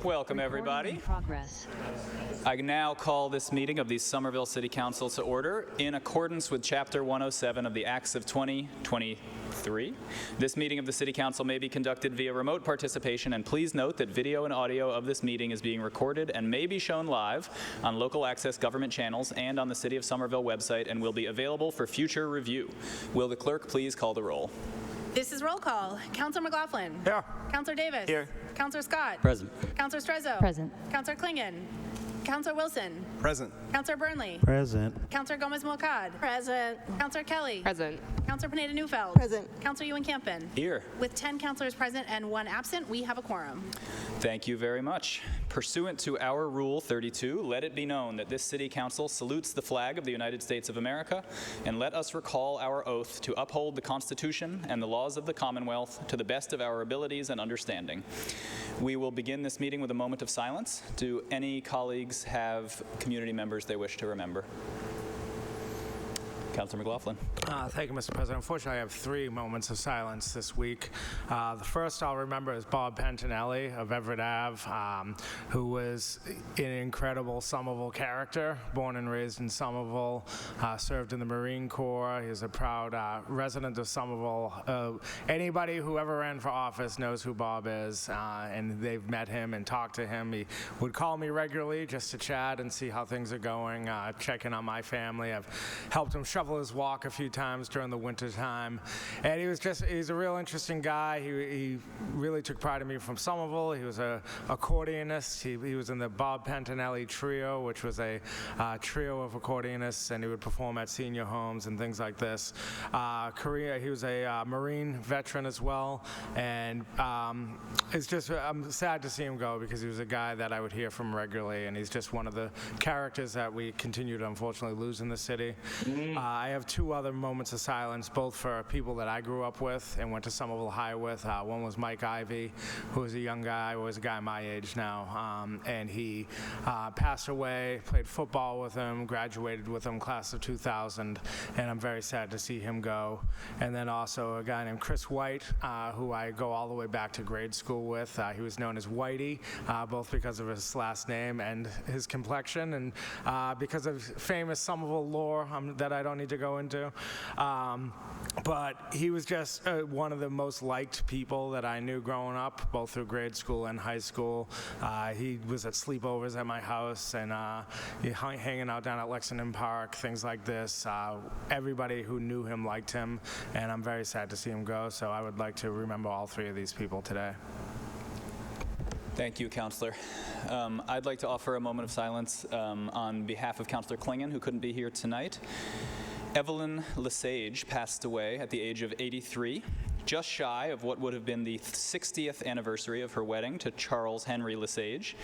Welcome, everybody. Progress. I now call this meeting of the Somerville City Council to order in accordance with Chapter 107 of the Acts of 2023. This meeting of the City Council may be conducted via remote participation, and please note that video and audio of this meeting is being recorded and may be shown live on local access government channels and on the City of Somerville website and will be available for future review. Will the clerk please call the roll? This is roll call. Councillor McLaughlin. Here. Councillor Davis. Here. Councillor Scott. Present. Councillor Strezzo. Present. Councillor Klingon. Councillor Wilson. Present. Councillor Burnley. Present. Councillor Gomez-Mulcad. Present. Councillor Kelly. Present. Councillor Pineda-Neufeld. Present. Councillor Ewan-Campen. Here. With 10 councillors present and 1 absent, we have a quorum. Thank you very much. Pursuant to our Rule 32, let it be known that this City Council salutes the flag of the United States of America, and let us recall our oath to uphold the Constitution and the laws of the Commonwealth to the best of our abilities and understanding. We will begin this meeting with a moment of silence. Do any colleagues have community members they wish to remember? Councillor McLaughlin. Thank you, Mr. President. Unfortunately, I have 3 moments of silence this week. The first I'll remember is Bob Pentinelli of Everett Ave, who was an incredible Somerville character, born and raised in Somerville, served in the Marine Corps. He was a proud resident of Somerville. Anybody who ever ran for office knows who Bob is, and they've met him and talked to him. He would call me regularly just to chat and see how things are going, check in on my family. I've helped him shovel his walk a few times during the winter time, and he's a real interesting guy. He really took pride in me from Somerville. He was a accordionist. He was in the Bob Pentinelli Trio, which was a trio of accordionists, and he would perform at senior homes and things like this. He was a Marine veteran as well, and I'm sad to see him go because he was a guy that I would hear from regularly, and he's just one of the characters that we continue to unfortunately lose in the city. I have 2 other moments of silence, both for people that I grew up with and went to Somerville High with. One was Mike Ivey, who was a young guy, was a guy my age now, and he passed away, played football with him, graduated with him, class of 2000, and I'm very sad to see him go. And then also a guy named Chris White, who I go all the way back to grade school with. He was known as Whitey, both because of his last name and his complexion, and because of famous Somerville lore that I don't need to go into. But he was just one of the most liked people that I knew growing up, both through grade school and high school. He was at sleepovers at my house and hanging out down at Lexington Park, things like this. Everybody who knew him liked him, and I'm very sad to see him go, so I would like to remember all 3 of these people today. Thank you, Councillor. I'd like to offer a moment of silence on behalf of Councillor Klingon, who couldn't be here tonight. Evelyn Lesage passed away at the age of 83, just shy of what would have been the 60th anniversary of her wedding to Charles Henry Lesage.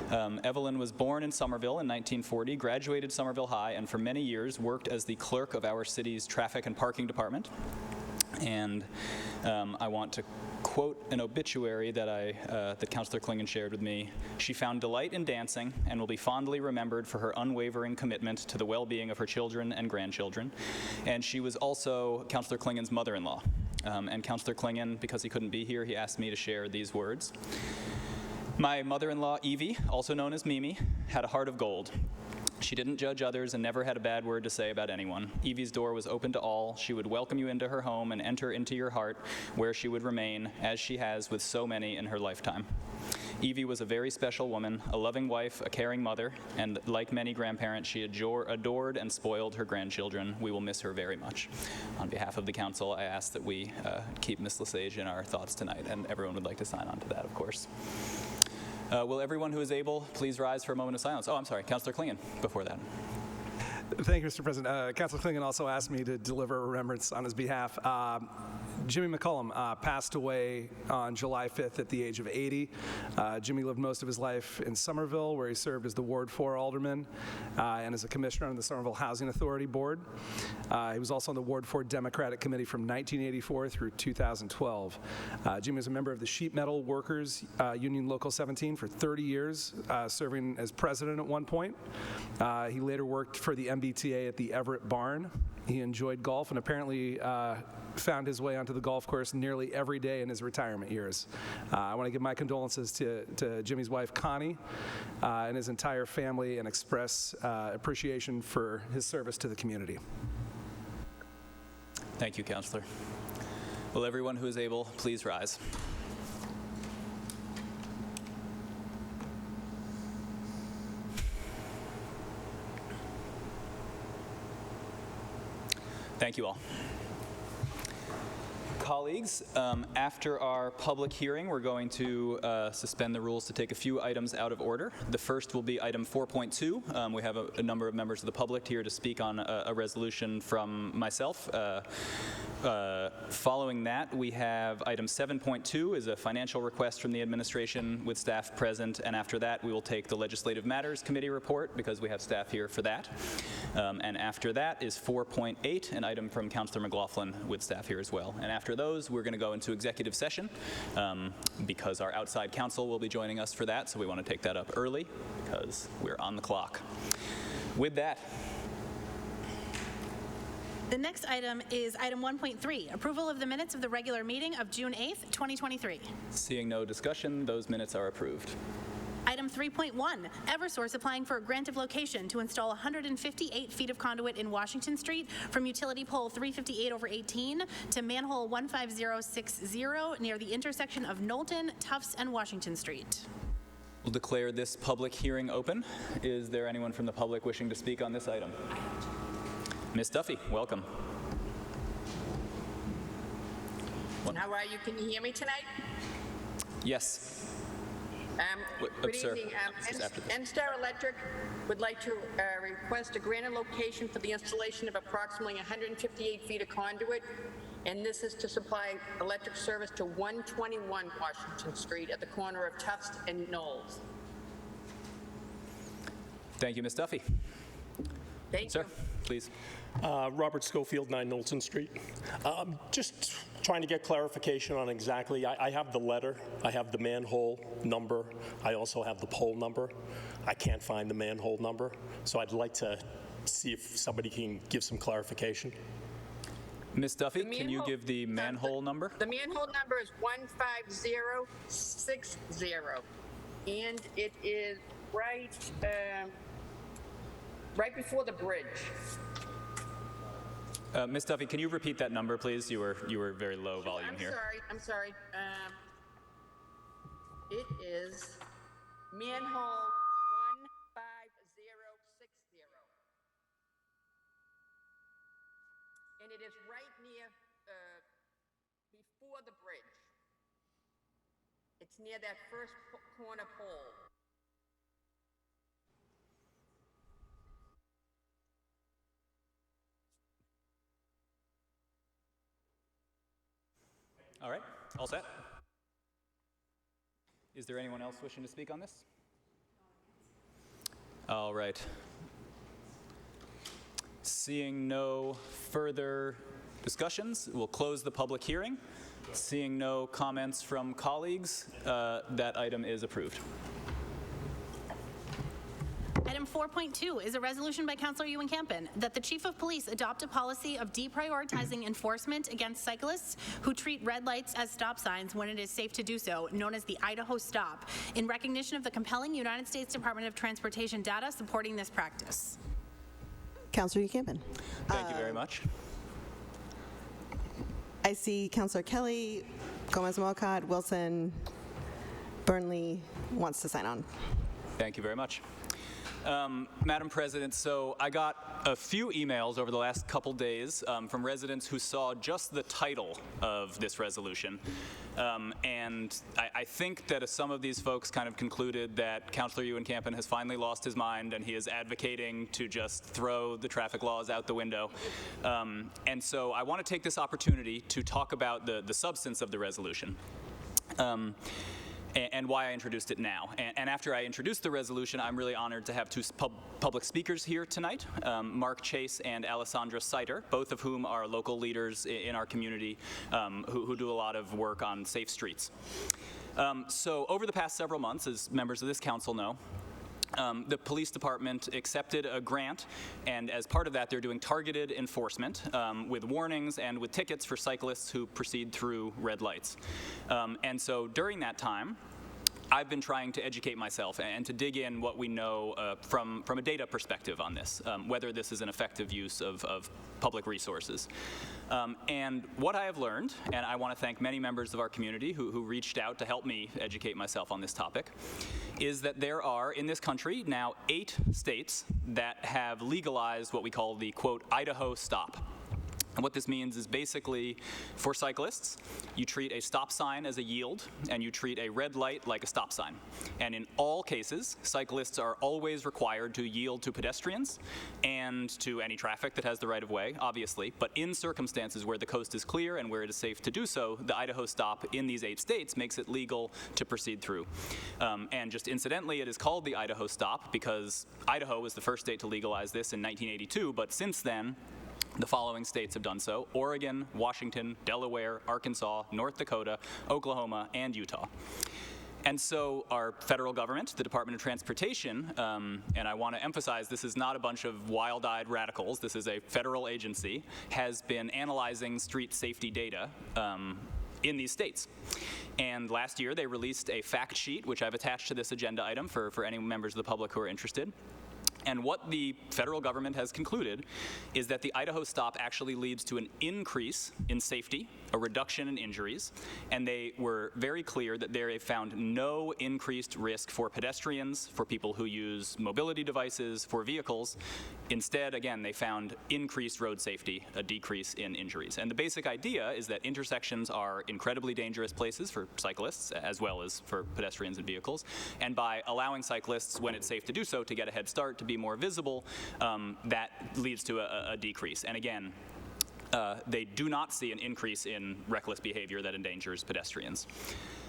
Evelyn was born in Somerville in 1940, graduated Somerville High, and for many years worked as the clerk of our city's traffic and parking department. And I want to quote an obituary that Councillor Klingon shared with me. She found delight in dancing and will be fondly remembered for her unwavering commitment to the well-being of her children and grandchildren. And she was also Councillor Klingon's mother-in-law. And Councillor Klingon, because he couldn't be here, he asked me to share these words. My mother-in-law, Evie, also known as Mimi, had a heart of gold. She didn't judge others and never had a bad word to say about anyone. Evie's door was open to all. She would welcome you into her home and enter into your heart, where she would remain, as she has with so many in her lifetime. Evie was a very special woman, a loving wife, a caring mother, and like many grandparents, she adored and spoiled her grandchildren. We will miss her very much. On behalf of the council, I ask that we keep Ms. Lesage in our thoughts tonight, and everyone would like to sign on to that, of course. Will everyone who is able please rise for a moment of silence? Oh, I'm sorry, Councillor Klingon, before that. Thank you, Mr. President. Councillor Klingon also asked me to deliver a remembrance on his behalf. Jimmy McCullum passed away on July 5th at the age of 80. Jimmy lived most of his life in Somerville, where he served as the Ward 4 alderman and as a commissioner on the Somerville Housing Authority Board. He was also on the Ward 4 Democratic Committee from 1984 through 2012. Jimmy was a member of the Sheet Metal Workers Union Local 17 for 30 years, serving as president at one point. He later worked for the MBTA at the Everett Barn. He enjoyed golf and apparently found his way onto the golf course nearly every day in his retirement years. I want to give my condolences to Jimmy's wife, Connie, and his entire family, and express appreciation for his service to the community. Thank you, Counselor. Will everyone who is able please rise? Thank you all. Colleagues, after our public hearing, we're going to suspend the rules to take a few items out of order. The first will be item 4.2. We have a number of members of the public here to speak on a resolution from myself. Following that, we have item 7.2 is a financial request from the administration with staff present, and after that, we will take the Legislative Matters Committee report because we have staff here for that. And after that is 4.8, an item from Councillor McLaughlin with staff here as well. And after those, we're going to go into executive session because our outside counsel will be joining us for that, so we want to take that up early because we're on the clock. With that, The next item is item 1.3, approval of the minutes of the regular meeting of June 8th, 2023. seeing no discussion, those minutes are approved. Item 3.1, Eversource applying for a grant of location to install 158 feet of conduit in Washington Street from utility pole 358/18 to manhole 15060 near the intersection of Knowlton, Tufts, and Washington Street. We'll declare this public hearing open. Is there anyone from the public wishing to speak on this item? Ms. Duffy, welcome. How are you? Can you hear me tonight? Yes. Good sir. evening. Just after this. NSTAR Electric would like to request a granted location for the installation of approximately 158 feet of conduit, and this is to supply electric service to 121 Washington Street at the corner of Tufts and Knowles. Thank you, Ms. Duffy. Thank Sir, you. please. Robert Schofield, 9 Knowlton Street. Just trying to get clarification on exactly, I have the letter, I have the manhole number, I also have the pole number. I can't find the manhole number, so I'd like to see if somebody can give some clarification. Ms. Duffy, The can you manhole- give the manhole number? The manhole number is 15060, and it is right before the bridge. Ms. Duffy, can you repeat that number, please? You were very low volume here. I'm sorry. It is manhole 15060. And it is right near, before the bridge. It's near that first corner pole. All right, all set? Is there anyone else wishing to speak on this? All right. Seeing no further discussions, we'll close the public hearing. Seeing no comments from colleagues, that item is approved. Item 4.2 is a resolution by Councillor Ewan Campen that the Chief of Police adopt a policy of deprioritizing enforcement against cyclists who treat red lights as stop signs when it is safe to do so, known as the Idaho Stop, in recognition of the compelling United States Department of Transportation data supporting this practice. Councillor Campen. Thank you very much. I see Councillor Kelly, Gomez-Walcott, Wilson, Burnley wants to sign on. Thank you very much. Madam President, so I got a few emails over the last couple days from residents who saw just the title of this resolution. And I think that some of these folks kind of concluded that Councillor Ewan Campen has finally lost his mind and he is advocating to just throw the traffic laws out the window. And so I want to take this opportunity to talk about the substance of the resolution. And why I introduced it now. And after I introduce the resolution, I'm really honored to have two public speakers here tonight, Mark Chase and Alessandra Sider, both of whom are local leaders in our community who do a lot of work on safe streets. So over the past several months, as members of this council know, the police department accepted a grant, and as part of that, they're doing targeted enforcement with warnings and with tickets for cyclists who proceed through red lights. And so during that time, I've been trying to educate myself and to dig in what we know from a data perspective on this, whether this is an effective use of public resources. And what I have learned, and I want to thank many members of our community who reached out to help me educate myself on this topic, is that there are, in this country, now 8 states that have legalized what we call the, quote, Idaho stop. And what this means is basically, for cyclists, you treat a stop sign as a yield, and you treat a red light like a stop sign. And in all cases, cyclists are always required to yield to pedestrians and to any traffic that has the right of way, obviously. But in circumstances where the coast is clear and where it is safe to do so, the Idaho stop in these 8 states makes it legal to proceed through. And just incidentally, it is called the Idaho stop because Idaho was the first state to legalize this in 1982, but since then, the following states have done so: Oregon, Washington, Delaware, Arkansas, North Dakota, Oklahoma, and Utah. And so our federal government, the Department of Transportation, and I want to emphasize this is not a bunch of wild-eyed radicals, this is a federal agency, has been analyzing street safety data in these states. And last year they released a fact sheet, which I've attached to this agenda item for any members of the public who are interested. And what the federal government has concluded is that the Idaho stop actually leads to an increase in safety, a reduction in injuries, and they were very clear that they found no increased risk for pedestrians, for people who use mobility devices, for vehicles. Instead, again, they found increased road safety, a decrease in injuries. And the basic idea is that intersections are incredibly dangerous places for cyclists as well as for pedestrians and vehicles. And by allowing cyclists, when it's safe to do so, to get a head start, to be more visible, that leads to a decrease. And again, they do not see an increase in reckless behavior that endangers pedestrians.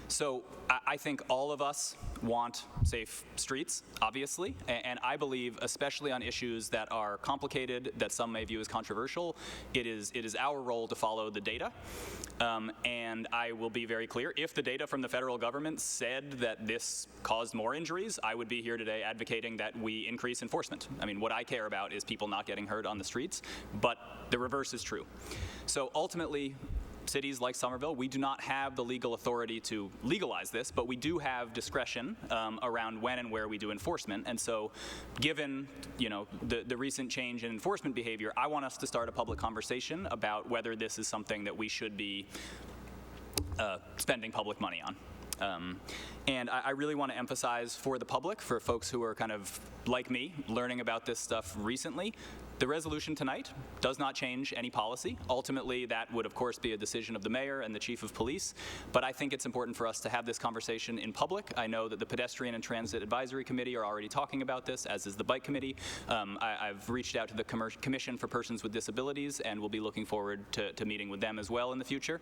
So I think all of us want safe streets, obviously, and I believe, especially on issues that are complicated, that some may view as controversial, it is our role to follow the data. And I will be very clear, if the data from the federal government said that this caused more injuries, I would be here today advocating that we increase enforcement. I mean, what I care about is people not getting hurt on the streets, but the reverse is true. So ultimately, cities like Somerville, we do not have the legal authority to legalize this, but we do have discretion around when and where we do enforcement. And so given the recent change in enforcement behavior, I want us to start a public conversation about whether this is something that we should be spending public money on. And I really want to emphasize for the public, for folks who are kind of like me, learning about this stuff recently, the resolution tonight does not change any policy. Ultimately, that would, of course, be a decision of the mayor and the chief of police. But I think it's important for us to have this conversation in public. I know that the Pedestrian and Transit Advisory Committee are already talking about this, as is the Bike Committee. I've reached out to the Commission for Persons with Disabilities, and we'll be looking forward to meeting with them as well in the future.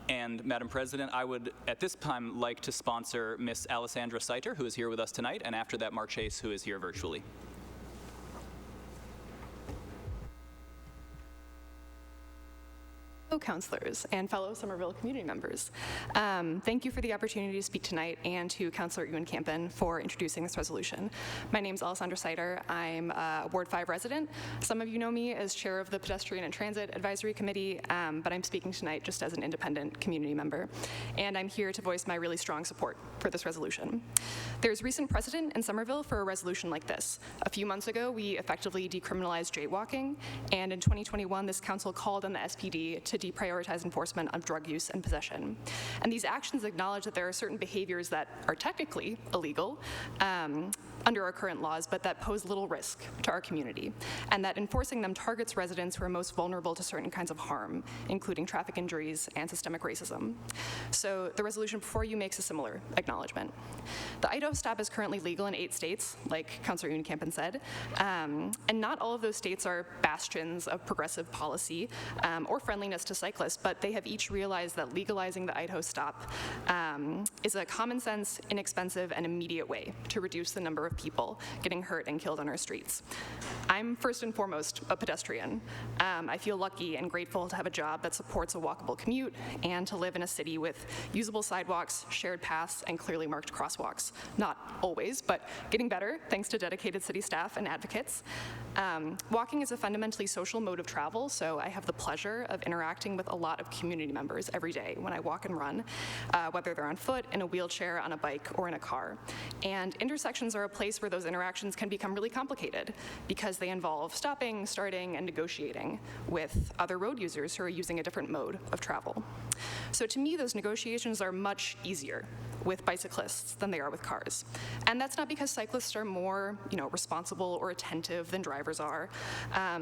And Madam President, I would, at this time, like to sponsor Miss Alessandra Seiter, who is here with us tonight, and after that, Mark Chase, who is here virtually. Councilors and fellow Somerville community members. Thank you for the opportunity to speak tonight, and to Councilor Ewan Campen for introducing this resolution. My name is Alessandra Seiter. I'm a Ward 5 resident. Some of you know me as chair of the Pedestrian and Transit Advisory Committee, but I'm speaking tonight just as an independent community member. And I'm here to voice my really strong support for this resolution. There's recent precedent in Somerville for a resolution like this. A few months ago, we effectively decriminalized jaywalking, and in 2021, this council called on the SPD to deprioritize enforcement of drug use and possession. And these actions acknowledge that there are certain behaviors that are technically illegal under our current laws, but that pose little risk to our community, and that enforcing them targets residents who are most vulnerable to certain kinds of harm, including traffic injuries and systemic racism. So the resolution before you makes a similar acknowledgement. The Idaho stop is currently legal in 8 states, like Councilor Ewan Campen said, and not all of those states are bastions of progressive policy or friendliness to cyclists, but they have each realized that legalizing the Idaho stop is a common sense, inexpensive, and immediate way to reduce the number of people getting hurt and killed on our streets. I'm first and foremost a pedestrian. I feel lucky and grateful to have a job that supports a walkable commute and to live in a city with usable sidewalks, shared paths, and clearly marked crosswalks, not always, but getting better thanks to dedicated city staff and advocates. Walking is a fundamentally social mode of travel, so I have the pleasure of interacting with a lot of community members every day when I walk and run, whether they're on foot, in a wheelchair, on a bike, or in a car. And intersections are a place where those interactions can become really complicated because they involve stopping, starting, and negotiating with other road users who are using a different mode of travel. So to me, those negotiations are much easier with bicyclists than they are with cars. And that's not because cyclists are more, responsible or attentive than drivers are,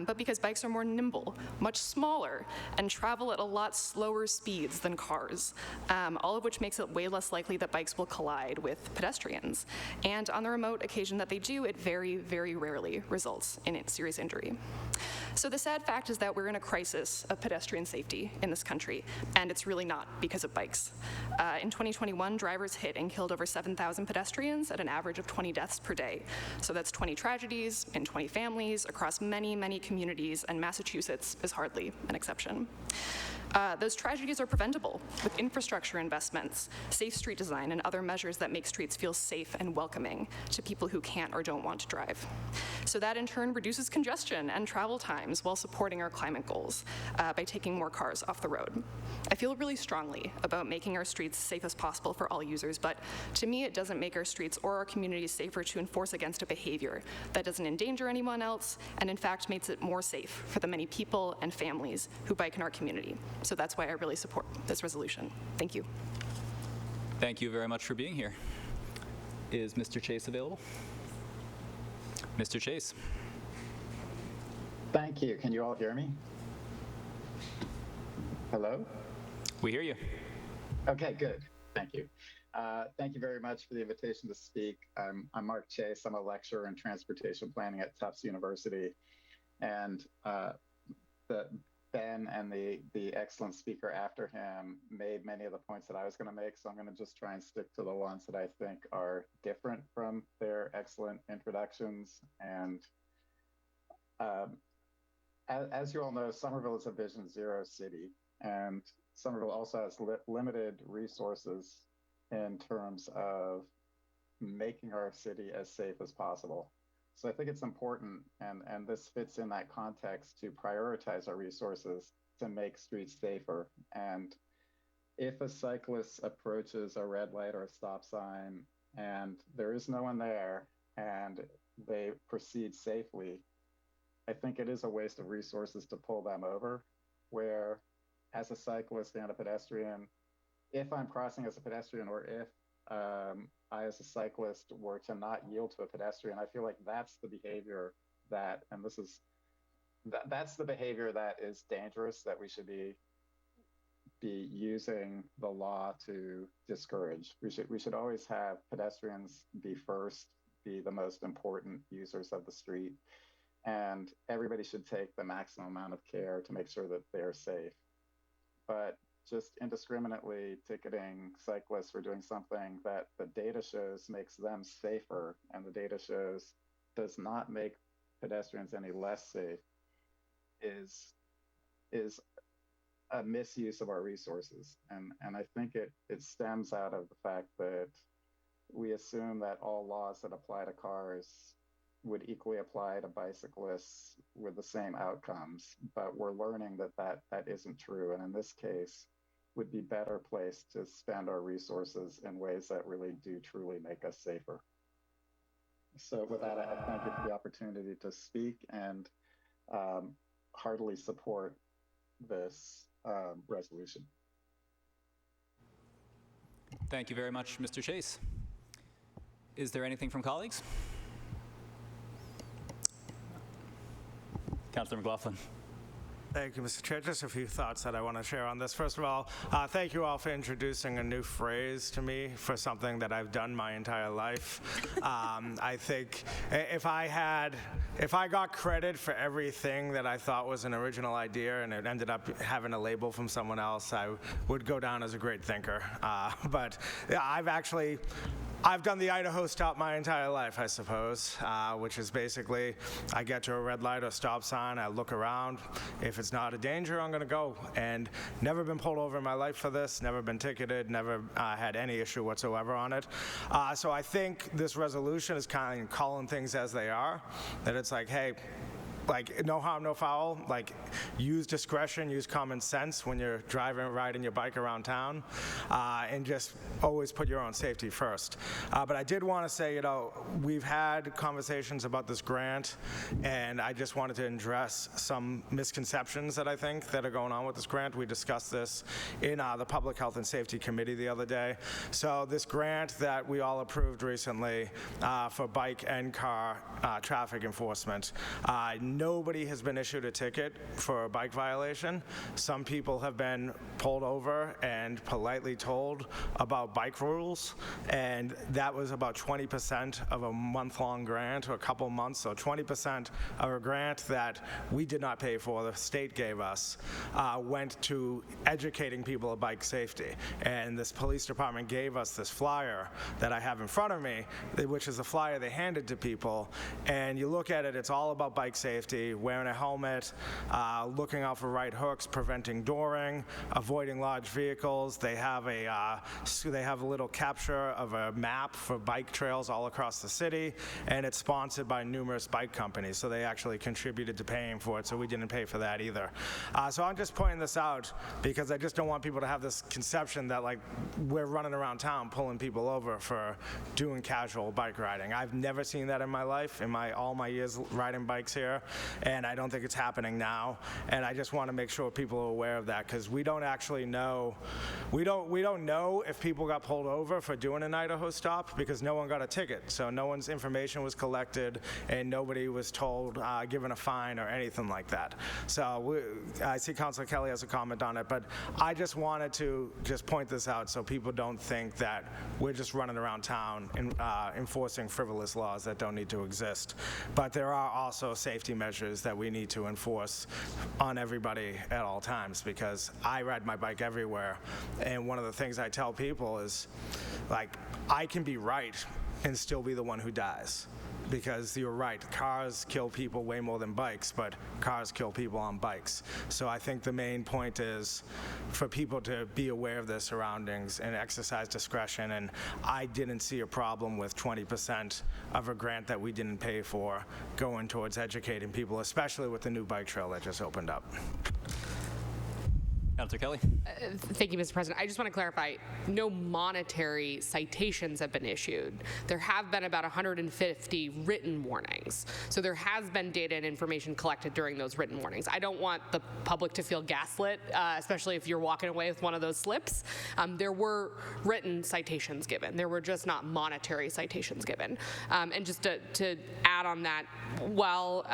but because bikes are more nimble, much smaller, and travel at a lot slower speeds than cars, all of which makes it way less likely that bikes will collide with pedestrians. And on the remote occasion that they do, it very, very rarely results in serious injury. So the sad fact is that we're in a crisis of pedestrian safety in this country, and it's really not because of bikes. In 2021, drivers hit and killed over 7,000 pedestrians at an average of 20 deaths per day. So that's 20 tragedies in 20 families across many, many communities, and Massachusetts is hardly an exception. Those tragedies are preventable with infrastructure investments, safe street design, and other measures that make streets feel safe and welcoming to people who can't or don't want to drive. So that in turn reduces congestion and travel times while supporting our climate goals by taking more cars off the road. I feel really strongly about making our streets safe as possible for all users, but to me it doesn't make our streets or our communities safer to enforce against a behavior that doesn't endanger anyone else and in fact makes it more safe for the many people and families who bike in our community. So that's why I really support this resolution. Thank you. Thank you very much for being here. Is Mr. Chase available? Mr. Chase. Thank you. Can you all hear me? Hello? We hear you. Okay, good. Thank you. Thank you very much for the invitation to speak. I'm Mark Chase. I'm a lecturer in transportation planning at Tufts University. And Ben and the excellent speaker after him made many of the points that I was going to make, so I'm going to just try and stick to the ones that I think are different from their excellent introductions. And as you all know, Somerville is a Vision Zero city, and Somerville also has limited resources in terms of making our city as safe as possible. So I think it's important, and this fits in that context, to prioritize our resources to make streets safer. And if a cyclist approaches a red light or a stop sign and there is no one there and they proceed safely, I think it is a waste of resources to pull them over, where as a cyclist and a pedestrian, if I'm crossing as a pedestrian or if I, as a cyclist, were to not yield to a pedestrian, I feel like that's the behavior that, and that's the behavior that is dangerous, that we should be using the law to discourage. We should always have pedestrians be first, be the most important users of the street, and everybody should take the maximum amount of care to make sure that they're safe. But just indiscriminately ticketing cyclists for doing something that the data shows makes them safer, and the data shows does not make pedestrians any less safe, is a misuse of our resources. And I think it stems out of the fact that we assume that all laws that apply to cars would equally apply to bicyclists with the same outcomes, but we're learning that isn't true. And in this case, would be better placed to spend our resources in ways that really do truly make us safer. So with that, I thank you for the opportunity to speak and heartily support this resolution. Thank you very much, Mr. Chase. Is there anything from colleagues? Councillor McLaughlin. Thank you, Mr. Chair. Just a few thoughts that I want to share on this. First of all, thank you all for introducing a new phrase to me for something that I've done my entire life. I think if I got credit for everything that I thought was an original idea and it ended up having a label from someone else, I would go down as a great thinker. But I've actually I've done the Idaho stop my entire life, I suppose, which is basically I get to a red light or stop sign, I look around. If it's not a danger, I'm going to go. And never been pulled over in my life for this, never been ticketed, never had any issue whatsoever on it. So I think this resolution is kind of calling things as they are, that it's like, hey, like, no harm, no foul. Like, use discretion, use common sense when you're driving, riding your bike around town, and just always put your own safety first. But I did want to say, you know, we've had conversations about this grant, and I just wanted to address some misconceptions that I think that are going on with this grant. We discussed this in the Public Health and Safety Committee the other day. So this grant that we all approved recently for bike and car traffic enforcement, nobody has been issued a ticket for a bike violation. Some people have been pulled over and politely told about bike rules, and that was about 20% of a month-long grant, or a couple months, so 20% of a grant that we did not pay for, the state gave us, went to educating people about bike safety. And this police department gave us this flyer that I have in front of me, which is a flyer they handed to people, and you look at it, it's all about bike safety, wearing a helmet, looking out for right hooks, preventing dooring, avoiding large vehicles. They have a little capture of a map for bike trails all across the city, and it's sponsored by numerous bike companies, so they actually contributed to paying for it, so we didn't pay for that either. So I'm just pointing this out because I just don't want people to have this conception that, like, we're running around town pulling people over for doing casual bike riding. I've never seen that in my life, in all my years riding bikes here, and I don't think it's happening now. And I just want to make sure people are aware of that, because we don't actually know. We don't know if people got pulled over for doing an Idaho stop, because no one got a ticket. So no one's information was collected, and nobody was told, given a fine or anything like that. So I see Councilor Kelly has a comment on it, but I just wanted to just point this out so people don't think that we're just running around town and enforcing frivolous laws that don't need to exist. But there are also safety measures that we need to enforce on everybody at all times, because I ride my bike everywhere, and one of the things I tell people is, like, I can be right and still be the one who dies. Because you're right, cars kill people way more than bikes, but cars kill people on bikes. So I think the main point is for people to be aware of their surroundings and exercise discretion, and I didn't see a problem with 20% of a grant that we didn't pay for going towards educating people, especially with the new bike trail that just opened up. Councilor Kelly. Thank you, Mr. President. I just want to clarify, no monetary citations have been issued. There have been about 150 written warnings. So there has been data and information collected during those written warnings. I don't want the public to feel gaslit, especially if you're walking away with one of those slips. There were written citations given. There were just not monetary citations given. And just to add on that, while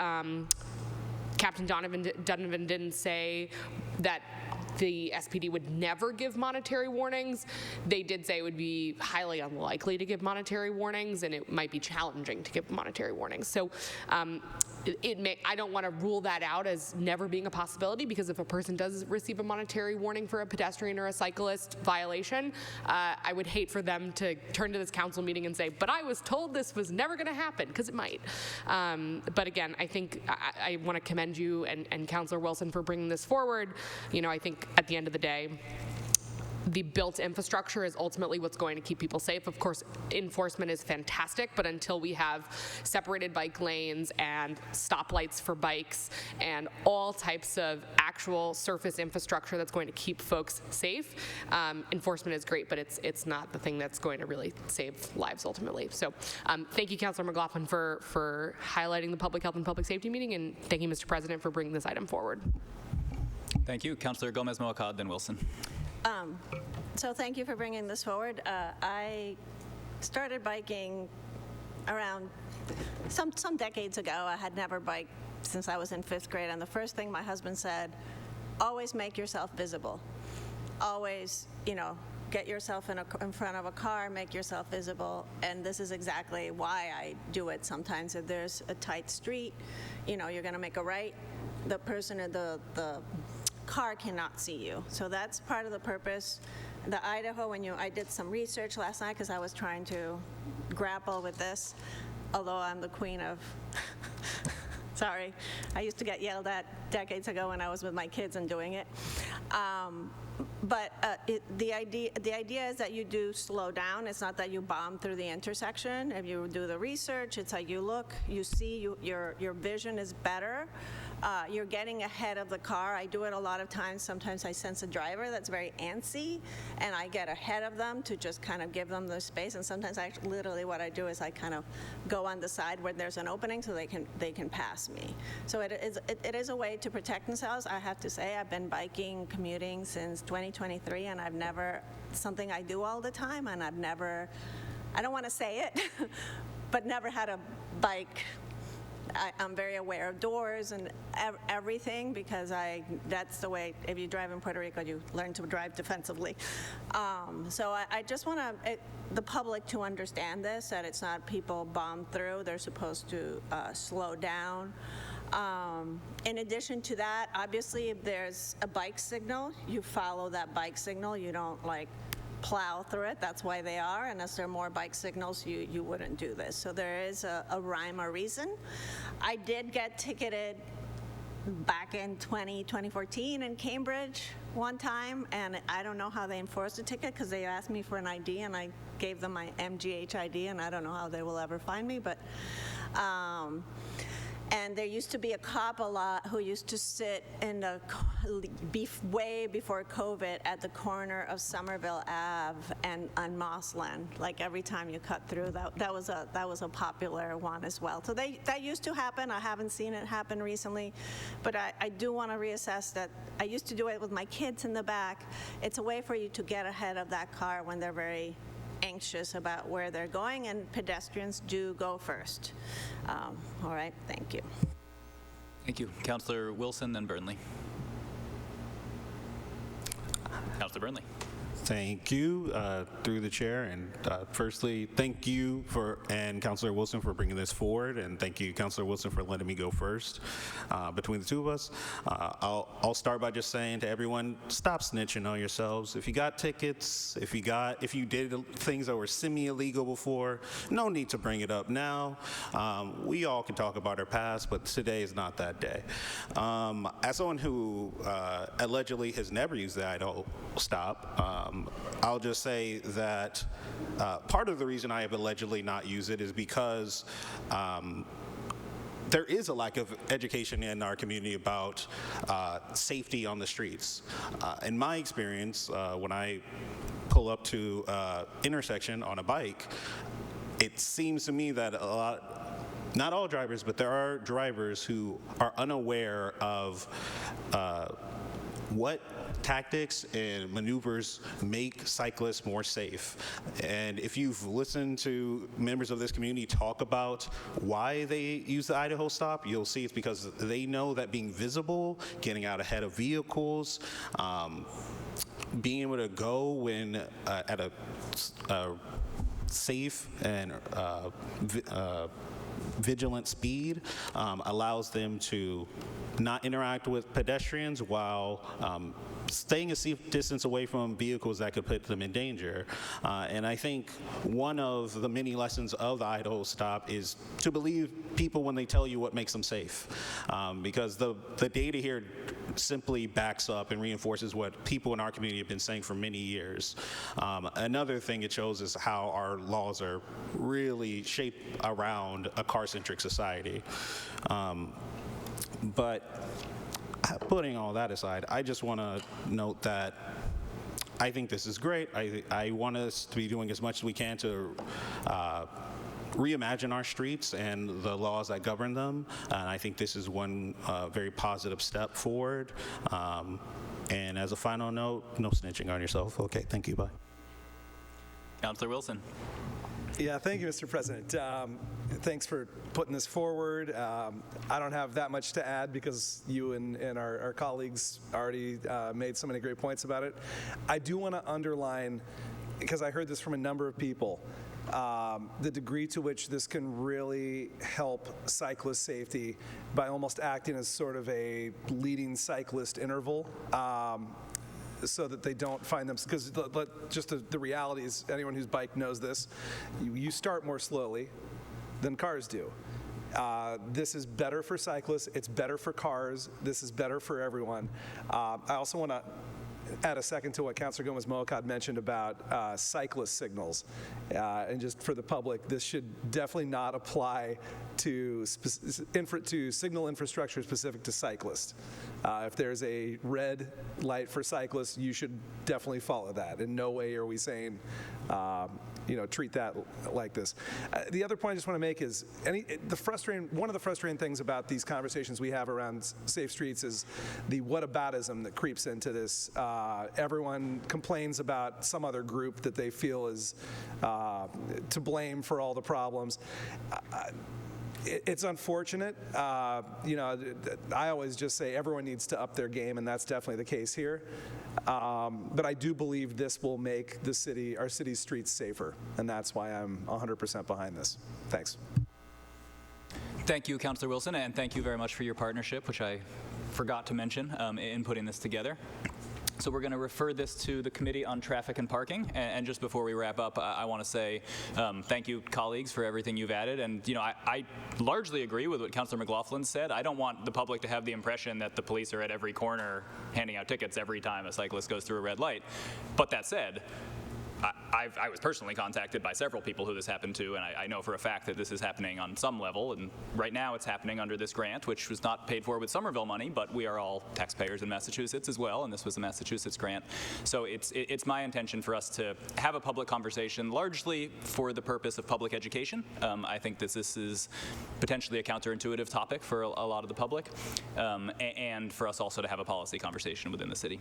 Captain Donovan didn't say that the SPD would never give monetary warnings, they did say it would be highly unlikely to give monetary warnings, and it might be challenging to give monetary warnings. So I don't want to rule that out as never being a possibility, because if a person does receive a monetary warning for a pedestrian or a cyclist violation, I would hate for them to turn to this council meeting and say, but I was told this was never going to happen, because it might. But again, I think I want to commend you and Councilor Wilson for bringing this forward. You know, I think at the end of the day, the built infrastructure is ultimately what's going to keep people safe. Of course, enforcement is fantastic, but until we have separated bike lanes and stoplights for bikes and all types of actual surface infrastructure that's going to keep folks safe, enforcement is great, but it's not the thing that's going to really save lives ultimately. So thank you, Councilor McLaughlin, for highlighting the Public Health and Public Safety meeting, and thank you, Mr. President, for bringing this item forward. Thank you. Councilor Gomez-Moacad, then Wilson. So thank you for bringing this forward. I started biking around some decades ago. I had never biked since I was in 5th grade, and the first thing my husband said, always make yourself visible. Always, you know, get yourself in front of a car, make yourself visible, and this is exactly why I do it. Sometimes if there's a tight street, you know, you're gonna make a right, the person in the car cannot see you. So that's part of the purpose. the Idaho, I did some research last night because I was trying to grapple with this, although I'm the queen of, sorry, I used to get yelled at decades ago when I was with my kids and doing it. But the idea is that you do slow down. It's not that you bomb through the intersection. If you do the research, it's like you look, you see, your vision is better. You're getting ahead of the car. I do it a lot of times. Sometimes I sense a driver that's very antsy, and I get ahead of them to just kind of give them the space. And sometimes literally what I do is I kind of go on the side where there's an opening so they can pass me. So it is a way to protect themselves. I have to say, I've been biking, commuting since 2023, and I've never, something I do all the time, and I've never, I don't want to say it, but never had a bike. I'm very aware of doors and everything because that's the way, if you drive in Puerto Rico, you learn to drive defensively. So I just want the public to understand this, that it's not people bomb through. They're supposed to slow down. In addition to that, obviously, if there's a bike signal, you follow that bike signal. You don't plow through it. That's why they are. Unless there are more bike signals, you wouldn't do this. So there is a rhyme or reason. I did get ticketed back in 2014 in Cambridge one time, and I don't know how they enforced the ticket because they asked me for an ID, and I gave them my MGH ID, and I don't know how they will ever find me, but and there used to be a cop a lot who used to sit in the way before COVID at the corner of Somerville Ave and on Mossland. Like every time you cut through, that was a popular one as well. So that used to happen. I haven't seen it happen recently, but I do want to reassess that. I used to do it with my kids in the back. It's a way for you to get ahead of that car when they're very anxious about where they're going, and pedestrians do go first. All right, thank you. Thank you. Councillor Wilson, then Burnley. Councillor Burnley. Thank you, through the chair, and firstly, thank you and Councillor Wilson for bringing this forward, and thank you, Councillor Wilson, for letting me go first. Between the two of us, I'll start by just saying to everyone, stop snitching on yourselves. If you got tickets, if you did things that were semi-illegal before, no need to bring it up now. We all can talk about our past, but today is not that day. As someone who allegedly has never used the Idaho stop, I'll just say that part of the reason I have allegedly not used it is because there is a lack of education in our community about safety on the streets. In my experience, when I pull up to intersection on a bike, it seems to me that not all drivers, but there are drivers who are unaware of what tactics and maneuvers make cyclists more safe. And if you've listened to members of this community talk about why they use the Idaho stop, you'll see it's because they know that being visible, getting out ahead of vehicles, being able to go when at a safe and vigilant speed allows them to not interact with pedestrians while staying a safe distance away from vehicles that could put them in danger. And I think one of the many lessons of the Idaho stop is to believe people when they tell you what makes them safe. Because the data here simply backs up and reinforces what people in our community have been saying for many years. Another thing it shows is how our laws are really shaped around a car-centric society. But putting all that aside, I just want to note that I think this is great. I want us to be doing as much as we can to reimagine our streets and the laws that govern them. And I think this is one very positive step forward. And as a final note, no snitching on yourself. Okay, thank you, bye. Councillor Wilson. Yeah, thank you, Mr. President. Thanks for putting this forward. I don't have that much to add because you and our colleagues already made so many great points about it. I do want to underline, because I heard this from a number of people, the degree to which this can really help cyclist safety by almost acting as sort of a leading cyclist interval. so that they don't find them, because just the reality is, anyone who's biked knows this, you start more slowly than cars do. This is better for cyclists, it's better for cars, this is better for everyone. I also want to add a second to what Councilor Gomez-Moacad mentioned about cyclist signals. And just for the public, this should definitely not apply to signal infrastructure specific to cyclists. If there's a red light for cyclists, you should definitely follow that. In no way are we saying, treat that like this. The other point I just want to make is one of the frustrating things about these conversations we have around safe streets is the whataboutism that creeps into this. Everyone complains about some other group that they feel is to blame for all the problems. It's unfortunate. I always just say everyone needs to up their game, and that's definitely the case here. But I do believe this will make our city's streets safer, and that's why I'm 100% behind this. Thanks. Thank you, Councilor Wilson, and thank you very much for your partnership, which I forgot to mention in putting this together. So we're going to refer this to the Committee on Traffic and Parking. And just before we wrap up, I want to say thank you, colleagues, for everything you've added. And I largely agree with what Councilor McLaughlin said. I don't want the public to have the impression that the police are at every corner handing out tickets every time a cyclist goes through a red light. But that said, I was personally contacted by several people who this happened to, and I know for a fact that this is happening on some level, and right now it's happening under this grant, which was not paid for with Somerville money, but we are all taxpayers in Massachusetts as well, and this was a Massachusetts grant. So it's my intention for us to have a public conversation, largely for the purpose of public education. I think that this is potentially a counterintuitive topic for a lot of the public, and for us also to have a policy conversation within the city.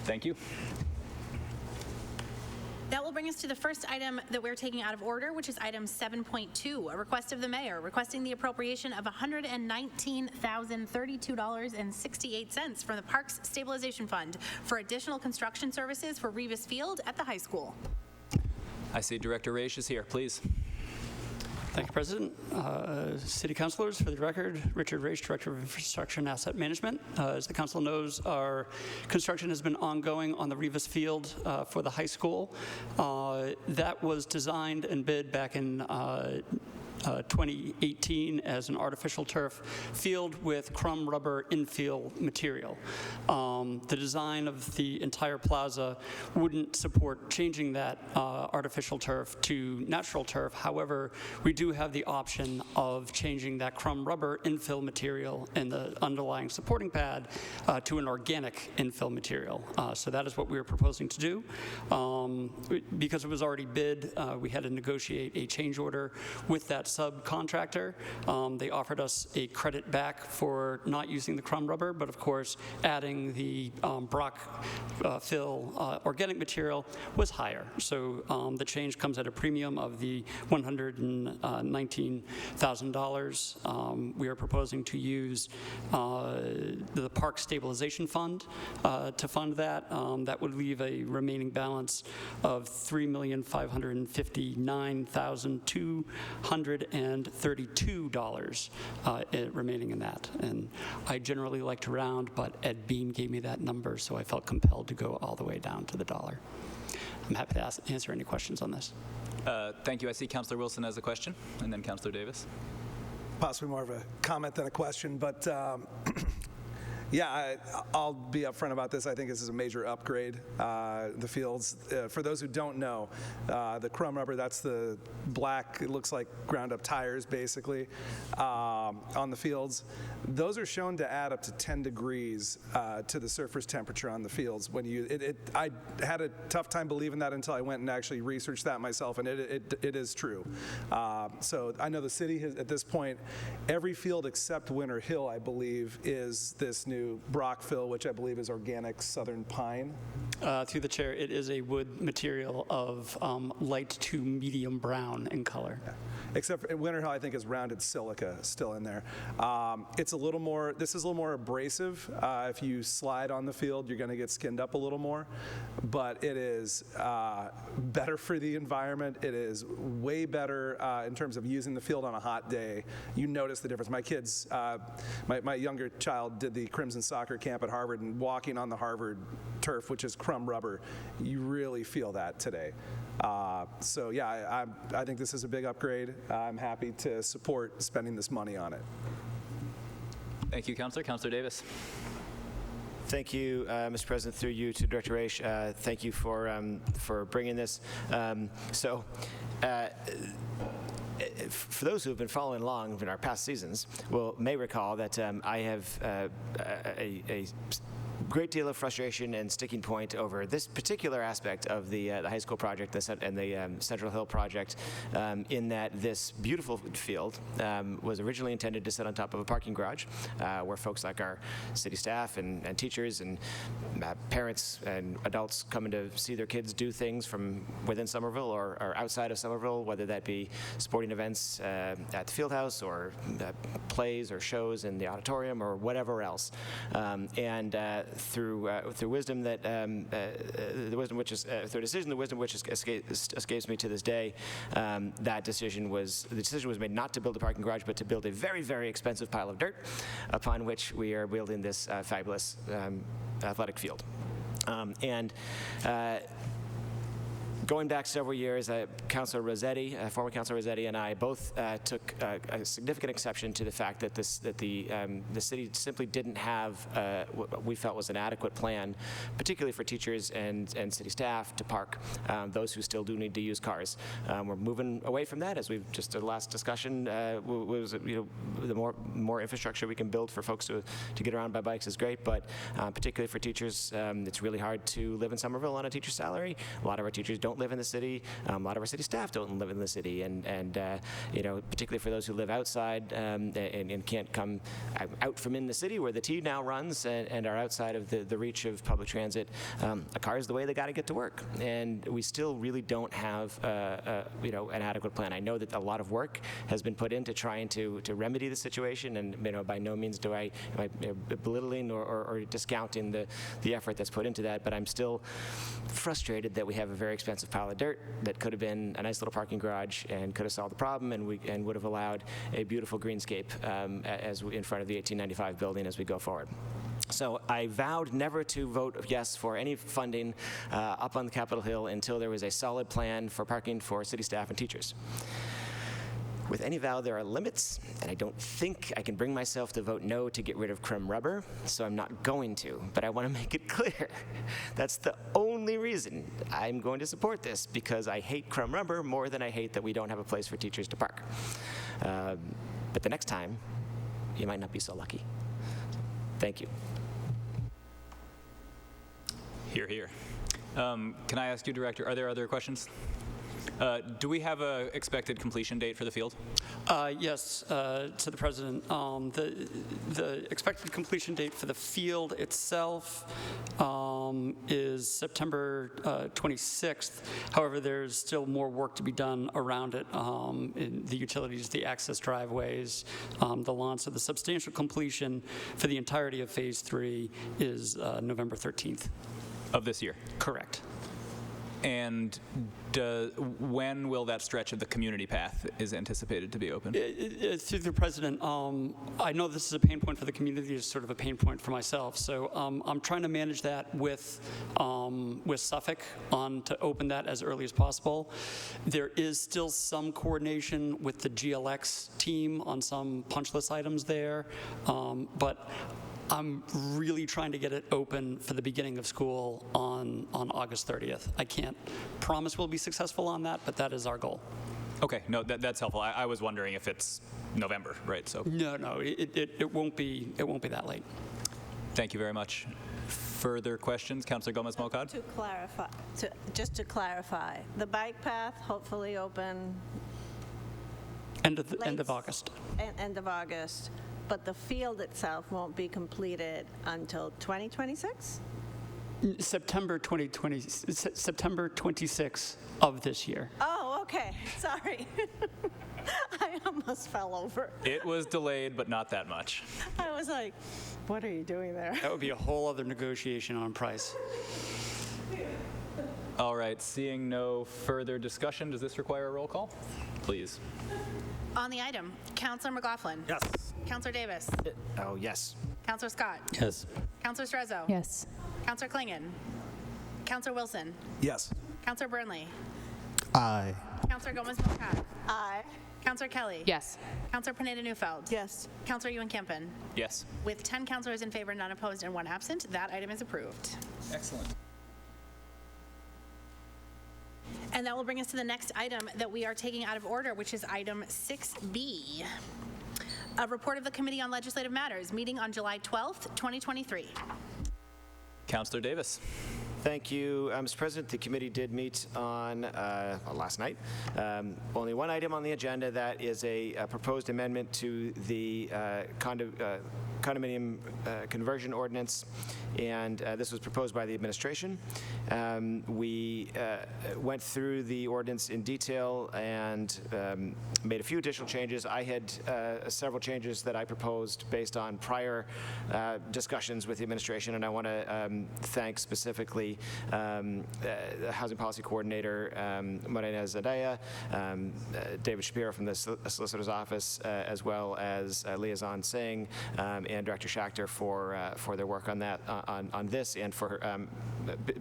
Thank you. That will bring us to the first item that we're taking out of order, which is item 7.2, a request of the mayor requesting the appropriation of $119,032.68 from the Parks Stabilization Fund for additional construction services for Revis Field at the high school. I see Director Raish is here. Please. Thank you, President. City Councilors, for the record, Richard Raish, Director of Infrastructure and Asset Management. As the Council knows, our construction has been ongoing on the Revis Field for the high school. That was designed and bid back in 2018 as an artificial turf field with crumb rubber infill material. The design of the entire plaza wouldn't support changing that artificial turf to natural turf. However, we do have the option of changing that crumb rubber infill material and the underlying supporting pad to an organic infill material. So that is what we were proposing to do. Because it was already bid, we had to negotiate a change order with that subcontractor. They offered us a credit back for not using the crumb rubber, but of course adding the Brock fill organic material was higher. So the change comes at a premium of the $119,000. We are proposing to use the Park Stabilization Fund to fund that. That would leave a remaining balance of $3,559,232 remaining in that. And I generally like to round, but Ed Bean gave me that number, so I felt compelled to go all the way down to the dollar. I'm happy to answer any questions on this. Thank you. I see Councilor Wilson has a question, and then Councilor Davis. Possibly more of a comment than a question, but yeah, I'll be upfront about this. I think this is a major upgrade. The fields, for those who don't know, the crumb rubber, that's the black, it looks like ground up tires basically, on the fields. Those are shown to add up to 10 degrees to the surface temperature on the fields. When I had a tough time believing that until I went and actually researched that myself, and it is true. So I know the city has, at this point, every field except Winter Hill, I believe, is this new Brock fill, which I believe is organic southern pine. Through the chair, it is a wood material of light to medium brown in color. Yeah. Except for Winter Hill, I think, is rounded silica still in there. This is a little more abrasive. If you slide on the field, you're going to get skinned up a little more. But it is better for the environment. It is way better in terms of using the field on a hot day. You notice the difference. My kids, my younger child did the Crimson Crimson Soccer Camp at Harvard and walking on the Harvard turf, which is crumb rubber, you really feel that today. So yeah, I think this is a big upgrade. I'm happy to support spending this money on it. Thank you, Councilor. Councilor Davis. Thank you, Mr. President, through you to Director Raish. Thank you for bringing this. For those who have been following along in our past seasons, may recall that I have a great deal of frustration and sticking point over this particular aspect of the high school project and the Central Hill project, in that this beautiful field was originally intended to sit on top of a parking garage where folks like our city staff and teachers and parents and adults coming to see their kids do things from within Somerville or outside of Somerville, whether that be sporting events at the field house or plays or shows in the auditorium or whatever else. Through wisdom that the wisdom which is through a decision, the wisdom which escapes me to this day, the decision was made not to build a parking garage, but to build a very, very expensive pile of dirt, upon which we are building this fabulous athletic field. Going back several years, Councilor Rossetti, former Councilor Rossetti, and I both took a significant exception to the fact that the city simply didn't have what we felt was an adequate plan, particularly for teachers and city staff to park those who still do need to use cars. We're moving away from that, as we've just the last discussion was. The more infrastructure we can build for folks to get around by bikes is great, but particularly for teachers, it's really hard to live in Somerville on a teacher's salary. A lot of our teachers don't live in the city. A lot of our city staff don't live in the city, and particularly for those who live outside and can't come out from in the city where the T now runs and are outside of the reach of public transit, a car is the way they got to get to work, and we still really don't have an adequate plan. I know that a lot of work has been put into trying to remedy the situation, and by no means am I belittling or discounting the effort that's put into that, but I'm still frustrated that we have a very expensive pile of dirt that could have been a nice little parking garage and could have solved the problem, and would have allowed a beautiful greenscape in front of the 1895 building as we go forward. So I vowed never to vote yes for any funding up on the Capitol Hill until there was a solid plan for parking for city staff and teachers. With any vow, there are limits, and I don't think I can bring myself to vote no to get rid of crumb rubber, so I'm not going to. But I want to make it clear, that's the only reason I'm going to support this, because I hate crumb rubber more than I hate that we don't have a place for teachers to park. But the next time, you might not be so lucky. Thank you. Hear, hear. Can I ask you, Director, are there other questions? Do we have an expected completion date for the field? Yes, to the President. The expected completion date for the field itself is September 26th. However, there's still more work to be done around it. In the utilities, the access driveways, the lawn. So the substantial completion for the entirety of Phase 3 is November 13th. Of this year? Correct. And when will that stretch of the community path is anticipated to be open? Through the President, I know this is a pain point for the community. It's sort of a pain point for myself. So I'm trying to manage that with Suffolk to open that as early as possible. There is still some coordination with the GLX team on some punch list items there, but I'm really trying to get it open for the beginning of school on August 30th. I can't promise we'll be successful on that, but that is our goal. Okay, no, that's helpful. I was wondering if it's November, right? So no, it won't be that late. Thank you very much. Further questions, Councilor Gomez-Molcad? Just to clarify, the bike path hopefully open end of August. End of August. But the field itself won't be completed until 2026? September 26th of this year. Oh, okay. Sorry. I almost fell over. It was delayed, but not that much. I was like, what are you doing there? That would be a whole other negotiation on price. All right, seeing no further discussion, does this require a roll call? Please. On the item, Councilor McLaughlin. Yes. Councilor Davis. Oh, yes. Counselor Scott. Yes. Counselor Strezzo. Yes. Counselor Klingon. Counselor Wilson. Yes. Counselor Burnley. Aye. Counselor Gomez-Mulcat. Aye. Counselor Kelly. Yes. Counselor Pineda-Neufeld. Yes. Counselor Ewan-Campen. Yes. With 10 counselors in favor, none opposed, and 1 absent, that item is approved. Excellent. And that will bring us to the next item that we are taking out of order, which is item 6B. A report of the Committee on Legislative Matters, meeting on July 12th, 2023. Counselor Davis. Thank you, Mr. President. The committee did meet on last night. Only one item on the agenda, that is a proposed amendment to the condominium conversion ordinance, and this was proposed by the administration. We went through the ordinance in detail and made a few additional changes. I had several changes that I proposed based on prior discussions with the administration, and I want to thank specifically the Housing Policy Coordinator, Morena Zadaya, David Shapiro from the Solicitor's Office, as well as Liaison Singh and Director Schachter for their work on that, on this, and for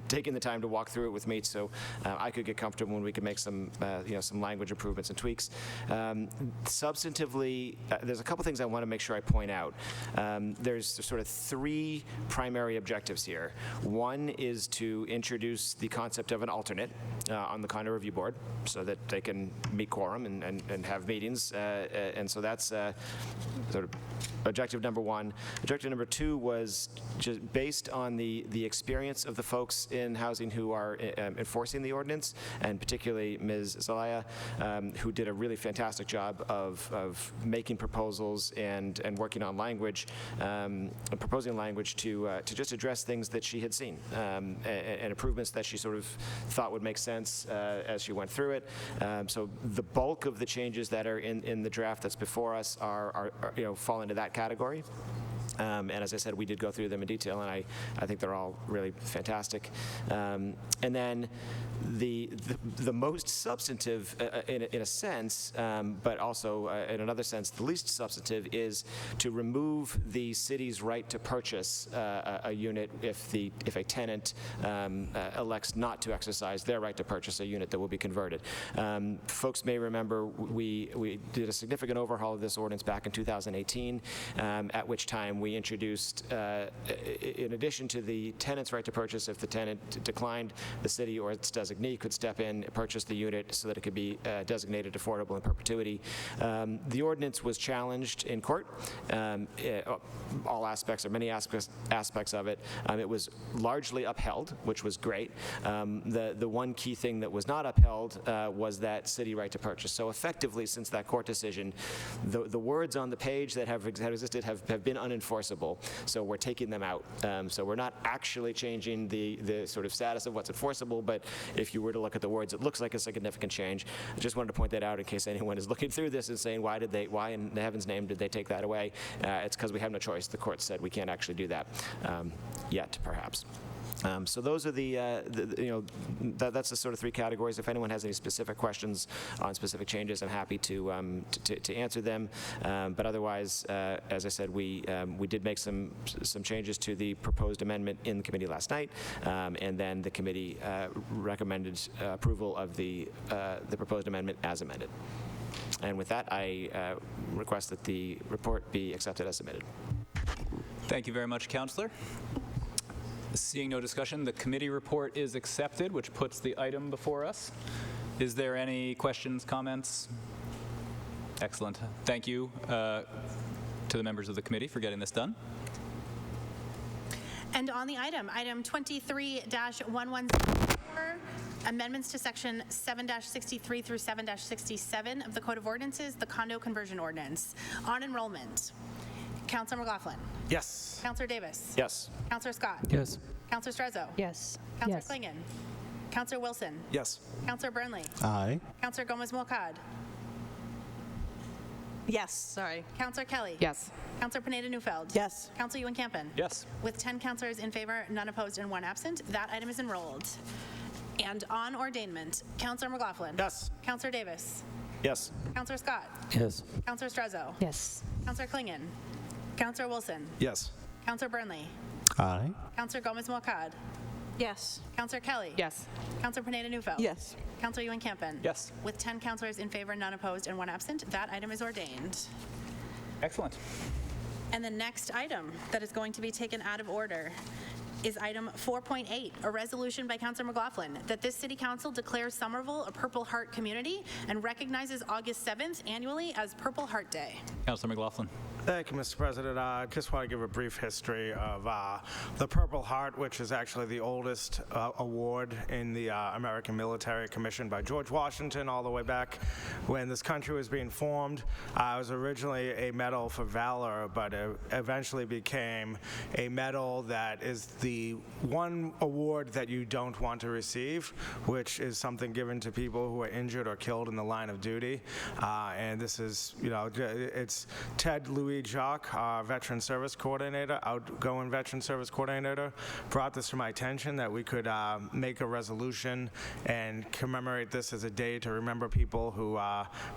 taking the time to walk through it with me, so I could get comfortable and we could make some some language improvements and tweaks. Substantively, there's a couple things I want to make sure I point out. There's sort of 3 primary objectives here. One is to introduce the concept of an alternate on the condo review board, so that they can meet quorum and have meetings, and so that's sort of objective number 1. Objective number 2 was just based on the experience of the folks in housing who are enforcing the ordinance, and particularly Ms. Zelaya, who did a really fantastic job of making proposals and working on language, proposing language to just address things that she had seen, and improvements that she sort of thought would make sense as she went through it. So the bulk of the changes that are in the draft that's before us are fall into that category. And as I said, we did go through them in detail, and I think they're all really fantastic. And then the most substantive, in a sense, but also in another sense, the least substantive, is to remove the city's right to purchase a unit if a tenant elects not to exercise their right to purchase a unit that will be converted. Folks may remember we did a significant overhaul of this ordinance back in 2018, at which time we introduced, in addition to the tenant's right to purchase, if the tenant declined, the city or its designee could step in, purchase the unit so that it could be designated affordable in perpetuity. The ordinance was challenged in court, all aspects or many aspects of it. It was largely upheld, which was great. The one key thing that was not upheld was that city right to purchase. So effectively, since that court decision, the words on the page that have existed have been unenforceable. So we're taking them out. So we're not actually changing the sort of status of what's enforceable, but if you were to look at the words, it looks like a significant change. I just wanted to point that out in case anyone is looking through this and saying, why in heaven's name did they take that away? It's because we have no choice. The court said we can't actually do that yet, perhaps. So those are that's the sort of 3 categories. If anyone has any specific questions on specific changes, I'm happy to answer them. But otherwise, as I said, we did make some changes to the proposed amendment in the committee last night, and then the committee recommended approval of the proposed amendment as amended. And with that, I request that the report be accepted as submitted. Thank you very much, Councillor. Seeing no discussion, the committee report is accepted, which puts the item before us. Is there any questions, comments? Excellent. Thank you to the members of the committee for getting this done. And on the item 23-114, amendments to section 7-63 through 7-67 of the Code of Ordinances, the condo conversion ordinance. On enrollment, Councilor McLaughlin. Yes. Councilor Davis. Yes. Councilor Scott. Yes. Councilor Strezzo. Yes. Councilor Yes. Klingon. Councilor Wilson. Yes. Councilor Burnley. Aye. Councilor Gomez-Mulcad. Yes, sorry. Councilor Kelly. Yes. Councilor Pineda-Neufeld. Yes. Councilor Ewan-Campen. Yes. With 10 councilors in favor, none opposed, and 1 absent, that item is enrolled. And on ordainment, Councilor McLaughlin. Yes. Councilor Davis. Yes. Councilor Scott. Yes. Councilor Strezzo. Yes. Councilor Klingon. Councilor Wilson. Yes. Counselor Burnley. Aye. Counselor Gomez-Morcad. Yes. Counselor Kelly. Yes. Counselor Pineda-Neufeld. Yes. Counselor Ewan-Campen. Yes. With 10 counselors in favor, none opposed, and 1 absent, that item is ordained. Excellent. And the next item that is going to be taken out of order is item 4.8, a resolution by Councilor McLaughlin that this city council declares Somerville a Purple Heart community and recognizes August 7th annually as Purple Heart Day. Councilor McLaughlin. Thank you, Mr. President. I just want to give a brief history of the Purple Heart, which is actually the oldest award in the American Military, commissioned by George Washington all the way back when this country was being formed. It was originally a medal for valor, but it eventually became a medal that is the one award that you don't want to receive, which is something given to people who are injured or killed in the line of duty. And this is, it's Ted Louis Jacques, our Veteran Service Coordinator, outgoing Veteran Service Coordinator, brought this to my attention that we could make a resolution and commemorate this as a day to remember people who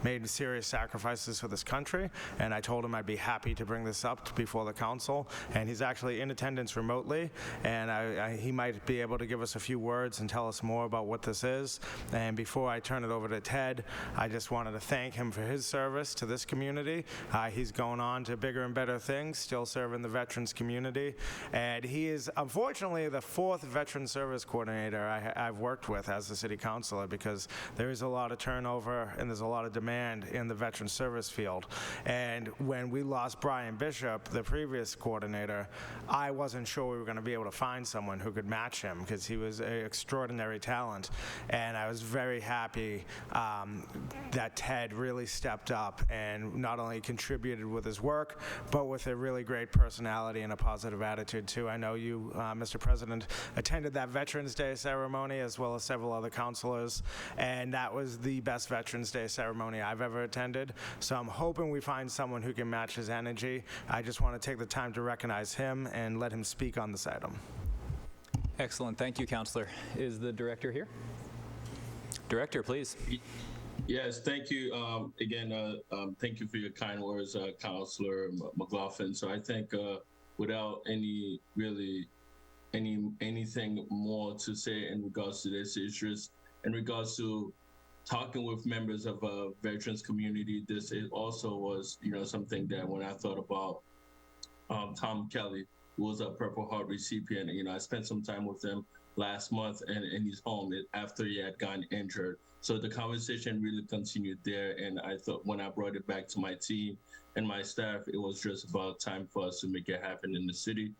made serious sacrifices for this country. And I told him I'd be happy to bring this up before the council. And he's actually in attendance remotely, and he might be able to give us a few words and tell us more about what this is. And before I turn it over to Ted, I just wanted to thank him for his service to this community. He's going on to bigger and better things, still serving the veterans community. And he is, unfortunately, the 4th Veteran Service Coordinator I've worked with as a city councilor, because there is a lot of turnover and there's a lot of demand in the veteran service field. And when we lost Brian Bishop, the previous coordinator, I wasn't sure we were going to be able to find someone who could match him, because he was an extraordinary talent. And I was very happy that Ted really stepped up and not only contributed with his work, but with a really great personality and a positive attitude too. I know you, Mr. President, attended that Veterans Day ceremony as well as several other councilors, and that was the best Veterans Day ceremony I've ever attended. So I'm hoping we find someone who can match his energy. I just want to take the time to recognize him and let him speak on this item. Excellent. Thank you, Counselor. Is the director here? Director, please. Yes, thank you. Again, thank you for your kind words, Councilor McLaughlin. So I think without anything more to say in regards to this, it's just in regards to talking with members of a veterans community. This also was, something that when I thought about Tom Kelly, who was a Purple Heart recipient, I spent some time with him last month in his home after he had gotten injured. So the conversation really continued there, and I thought when I brought it back to my team and my staff, it was just about time for us to make it happen in the city.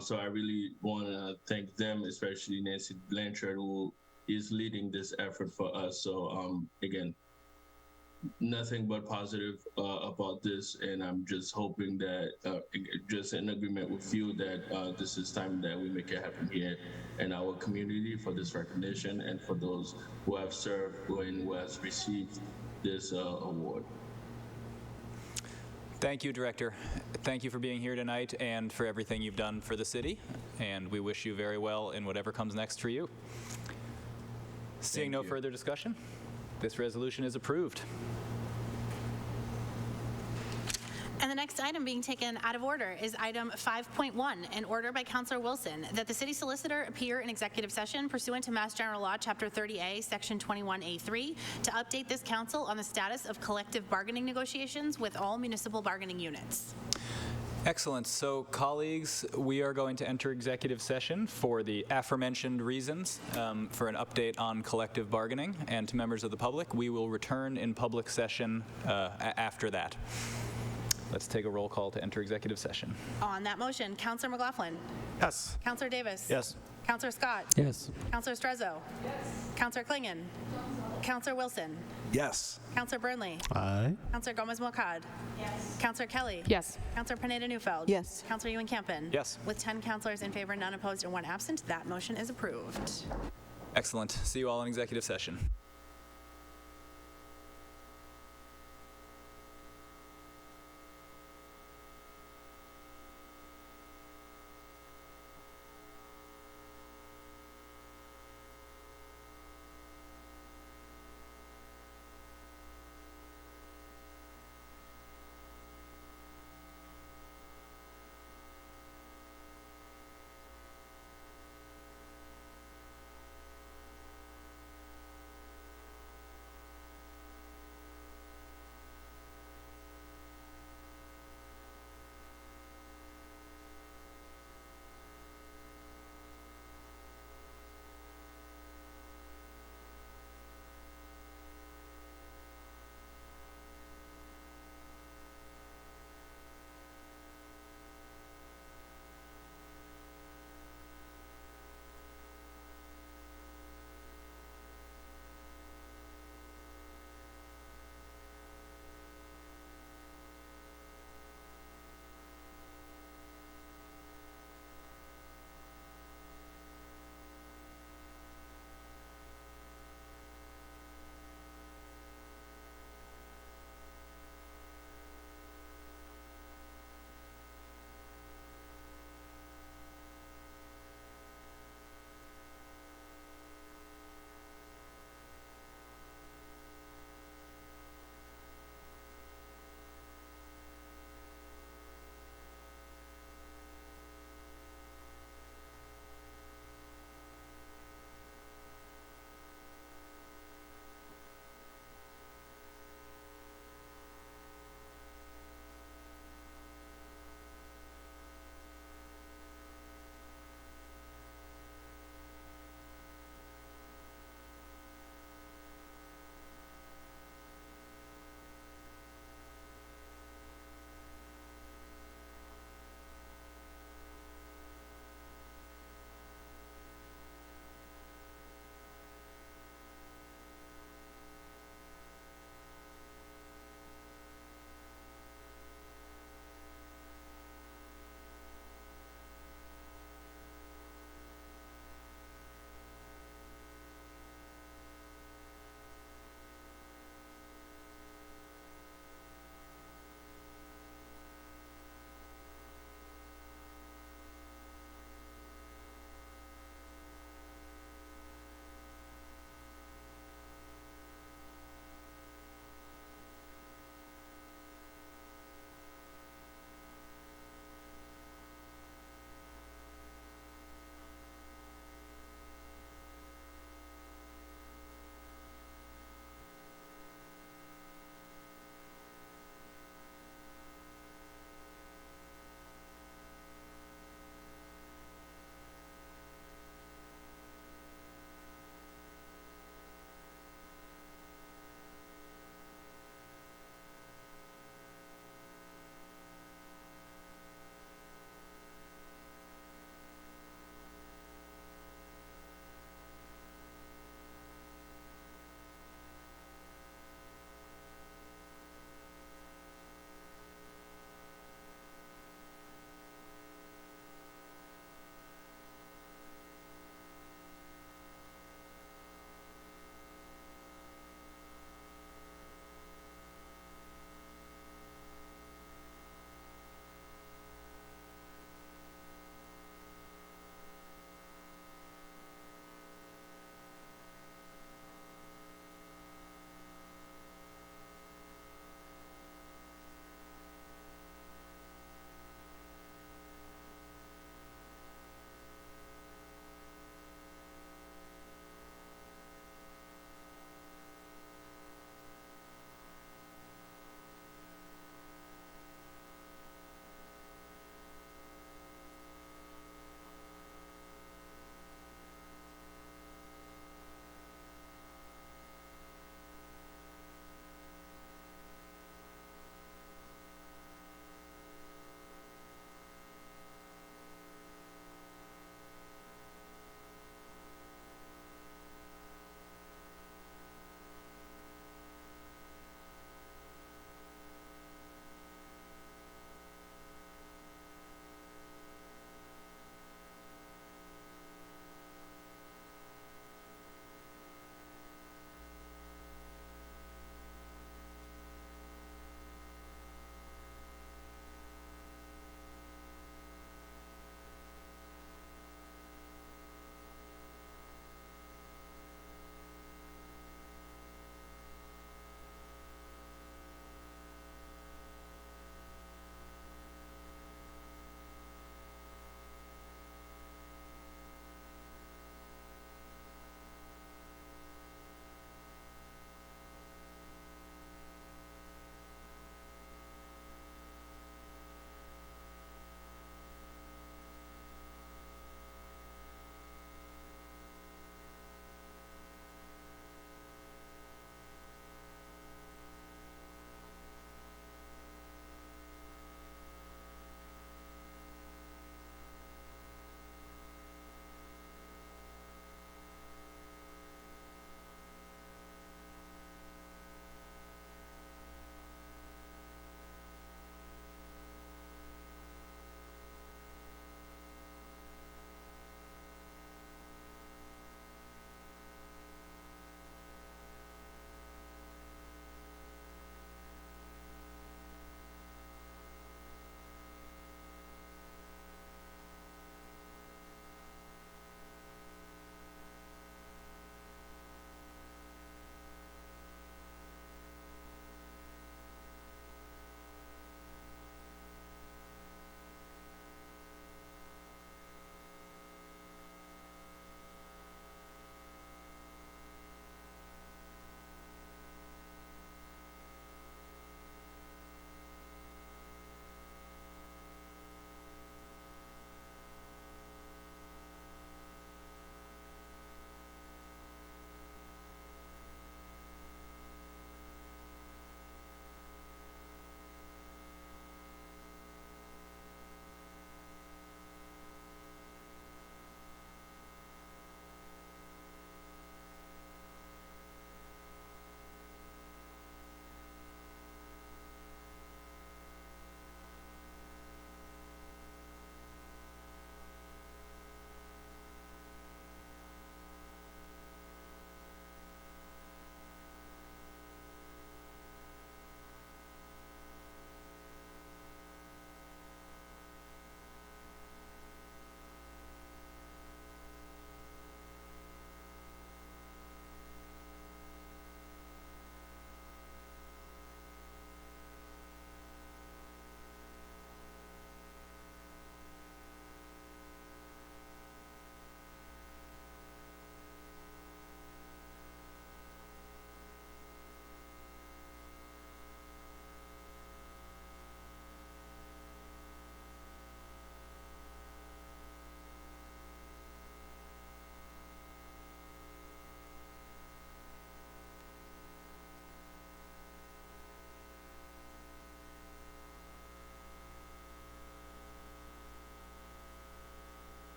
So I really want to thank them, especially Nancy Blanchard, who is leading this effort for us. So again, nothing but positive about this, and I'm just hoping that, just in agreement with you, that this is time that we make it happen here in our community for this recognition and for those who have served and who has received this award. Thank you, Director. Thank you for being here tonight and for everything you've done for the city, and we wish you very well in whatever comes next for you. Seeing no further discussion, this resolution is approved. And the next item being taken out of order is item 5.1, an order by Councilor Wilson that the city solicitor appear in executive session pursuant to Mass General Law, Chapter 30A, Section 21A3, to update this council on the status of collective bargaining negotiations with all municipal bargaining units. Excellent. So, colleagues, we are going to enter executive session for the aforementioned reasons, for an update on collective bargaining. And to members of the public, we will return in public session after that. Let's take a roll call to enter executive session. On that motion, Councilor McLaughlin. Yes. Councilor Davis. Yes. Councilor Scott. Yes. Councilor Strezzo. Yes. Councilor Klingon. Councilor Wilson. Yes. Councilor Burnley. Aye. Councilor Gomez-Morcad. Yes. Councilor Kelly. Yes. Councilor Pineda-Neufeld. Yes. Councilor Ewan-Campen. Yes. With 10 councilors in favor, none opposed, and 1 absent, that motion is approved. Excellent. See you all in executive session.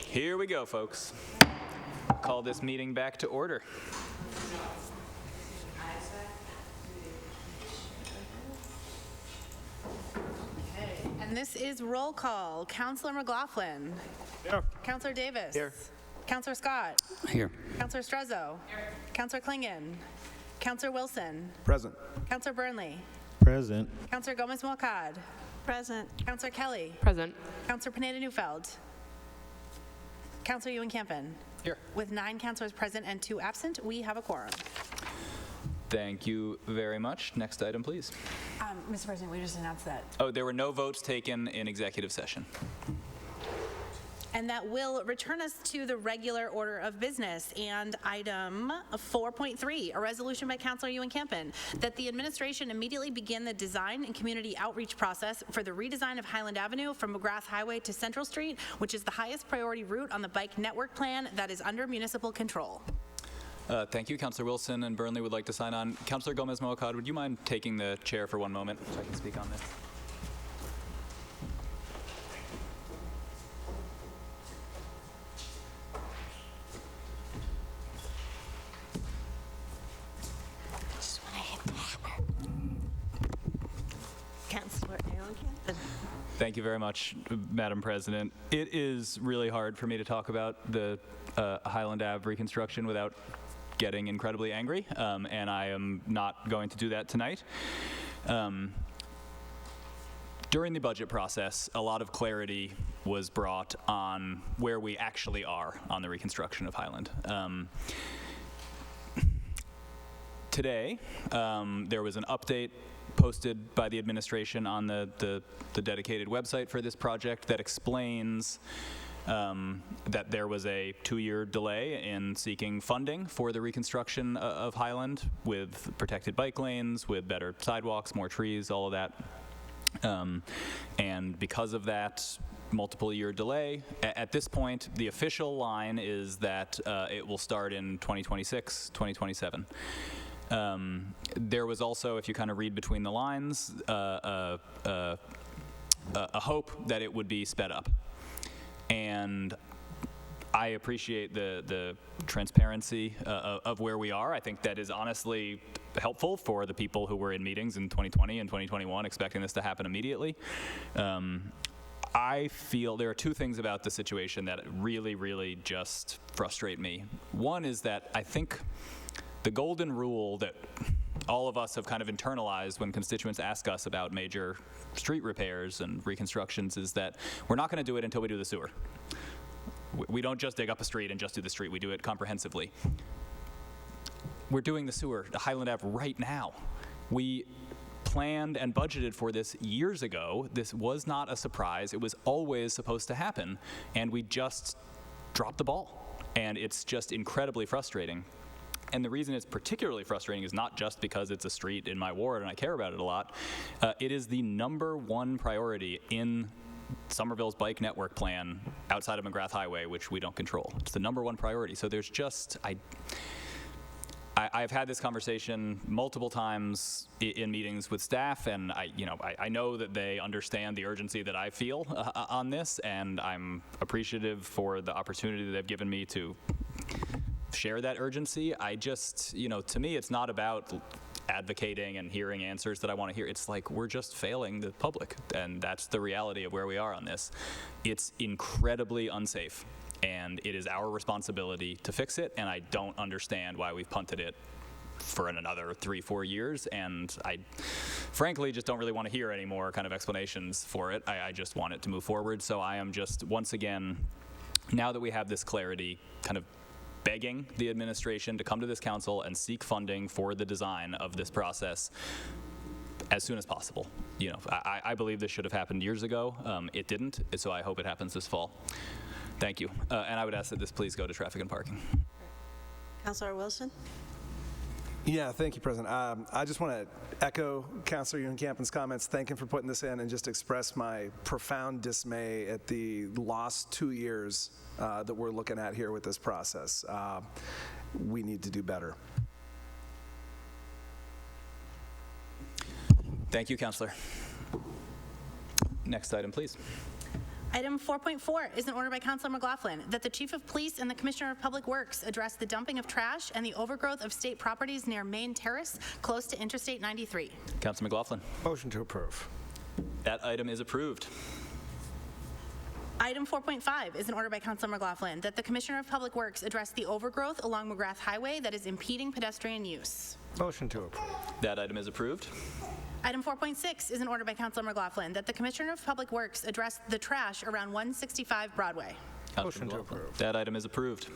Here we go, folks. Call this meeting back to order. And this is roll call. Councillor McLaughlin. Here. Councillor Davis. Here. Councillor Scott. Here. Councillor Strezzo. Here. Councillor Klingon. Councillor Wilson. Present. Councillor Burnley. Present. Councillor Gomez-Molcad. Present. Councillor Kelly. Present. Councillor Pineda-Neufeld. Councillor Ewan-Campen. Here. With 9 councillors present and 2 absent, we have a quorum. Thank you very much. Next item, please. Mr. President, we just announced that. Oh, there were no votes taken in executive session. And that will return us to the regular order of business. And item 4.3, a resolution by Councillor Ewan-Campen that the administration immediately begin the design and community outreach process for the redesign of Highland Avenue from McGrath Highway to Central Street, which is the highest priority route on the bike network plan that is under municipal control. Thank you. Councillor Wilson and Burnley would like to sign on. Councillor Gomez-Molcad, would you mind taking the chair for one moment so I can speak on this? Just want to hit the hammer. Councillor Ewan-Campen. Thank you very much, Madam President. It is really hard for me to talk about the Highland Ave reconstruction without getting incredibly angry, and I am not going to do that tonight. During the budget process, a lot of clarity was brought on where we actually are on the reconstruction of Highland. Today, there was an update posted by the administration on the dedicated website for this project that explains that there was a 2-year delay in seeking funding for the reconstruction of Highland with protected bike lanes, with better sidewalks, more trees, all of that. And because of that multiple-year delay, at this point, the official line is that it will start in 2026, 2027. There was also, if you kind of read between the lines, a hope that it would be sped up. And I appreciate the transparency of where we are. I think that is honestly helpful for the people who were in meetings in 2020 and 2021 expecting this to happen immediately. I feel there are 2 things about the situation that really, really just frustrate me. One is that I think the golden rule that all of us have kind of internalized when constituents ask us about major street repairs and reconstructions is that we're not going to do it until we do the sewer. We don't just dig up a street and just do the street. We do it comprehensively. We're doing the sewer, the Highland Ave, right now. We planned and budgeted for this years ago. This was not a surprise. It was always supposed to happen, and we just dropped the ball. And it's just incredibly frustrating. And the reason it's particularly frustrating is not just because it's a street in my ward and I care about it a lot. It is the #1 priority in Somerville's bike network plan outside of McGrath Highway, which we don't control. It's the #1 priority. So there's just, I've had this conversation multiple times in meetings with staff, and I know that they understand the urgency that I feel on this, and I'm appreciative for the opportunity that they've given me to share that urgency. I just, to me, it's not about advocating and hearing answers that I want to hear. It's like we're just failing the public, and that's the reality of where we are on this. It's incredibly unsafe, and it is our responsibility to fix it, and I don't understand why we've punted it for another 3-4 years, and I frankly just don't really want to hear any more kind of explanations for it. I just want it to move forward. So I am just, once again, now that we have this clarity, kind of begging the administration to come to this council and seek funding for the design of this process as soon as possible. I believe this should have happened years ago. It didn't, so I hope it happens this fall. Thank you. And I would ask that this please go to traffic and parking. Councillor Wilson? Yeah, thank you, President. I just want to echo Councillor Ewan-Campen's comments, thank him for putting this in, and just express my profound dismay at the lost 2 years that we're looking at here with this process. We need to do better. Thank you, Councillor. Next item, please. Item 4.4 is an order by Councilor McLaughlin that the Chief of Police and the Commissioner of Public Works address the dumping of trash and the overgrowth of state properties near Main Terrace, close to Interstate 93. Councilor McLaughlin. Motion to approve. That item is approved. Item 4.5 is an order by Councilor McLaughlin that the Commissioner of Public Works address the overgrowth along McGrath Highway that is impeding pedestrian use. Motion to approve. That item is approved. Item 4.6 is an order by Councilor McLaughlin that the Commissioner of Public Works address the trash around 165 Broadway. Motion to approve. That item is approved.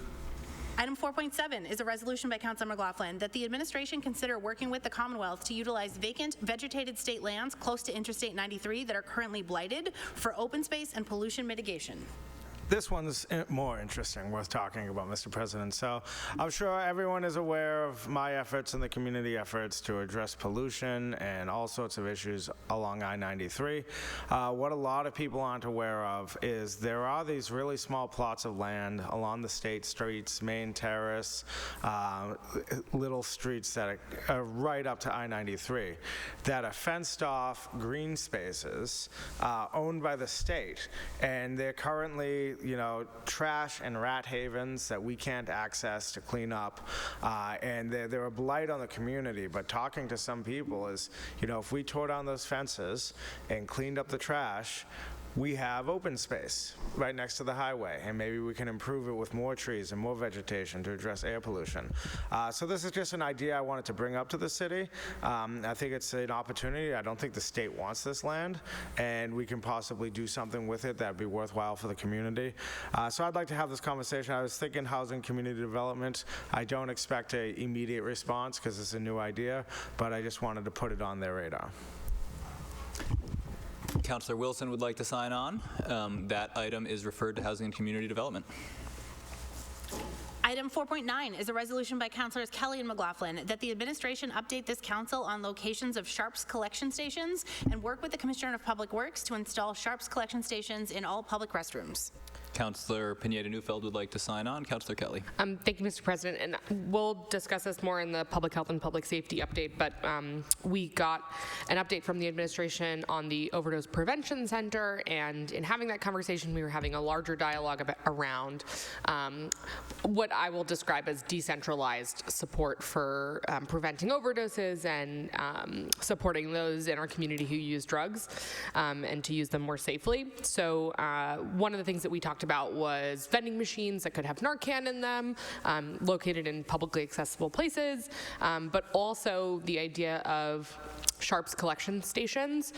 Item 4.7 is a resolution by Councilor McLaughlin that the administration consider working with the Commonwealth to utilize vacant, vegetated state lands close to Interstate 93 that are currently blighted for open space and pollution mitigation. This one's more interesting, worth talking about, Mr. President. So I'm sure everyone is aware of my efforts and the community efforts to address pollution and all sorts of issues along I-93. What a lot of people aren't aware of is there are these really small plots of land along the state streets, Main Terrace, little streets that are right up to I-93 that are fenced off green spaces owned by the state, and they're currently trash and rat havens that we can't access to clean up, and they're a blight on the community. But talking to some people is, if we tore down those fences and cleaned up the trash, we have open space right next to the highway, and maybe we can improve it with more trees and more vegetation to address air pollution. So this is just an idea I wanted to bring up to the city. I think it's an opportunity. I don't think the state wants this land, and we can possibly do something with it that would be worthwhile for the community. So I'd like to have this conversation. I was thinking housing community development. I don't expect an immediate response because it's a new idea, but I just wanted to put it on their radar. Councilor Wilson would like to sign on. That item is referred to Housing and Community Development. Item 4.9 is a resolution by Councilors Kelly and McLaughlin that the administration update this council on locations of Sharps collection stations and work with the Commissioner of Public Works to install Sharps collection stations in all public restrooms. Councilor Pineda-Neufeld would like to sign on. Councilor Kelly. Thank you, Mr. President. And we'll discuss this more in the public health and public safety update, but we got an update from the administration on the Overdose Prevention Center, and in having that conversation, we were having a larger dialogue around what I will describe as decentralized support for preventing overdoses and supporting those in our community who use drugs and to use them more safely. So one of the things that we talked about was vending machines that could have Narcan in them, located in publicly accessible places, but also the idea of Sharps collection stations.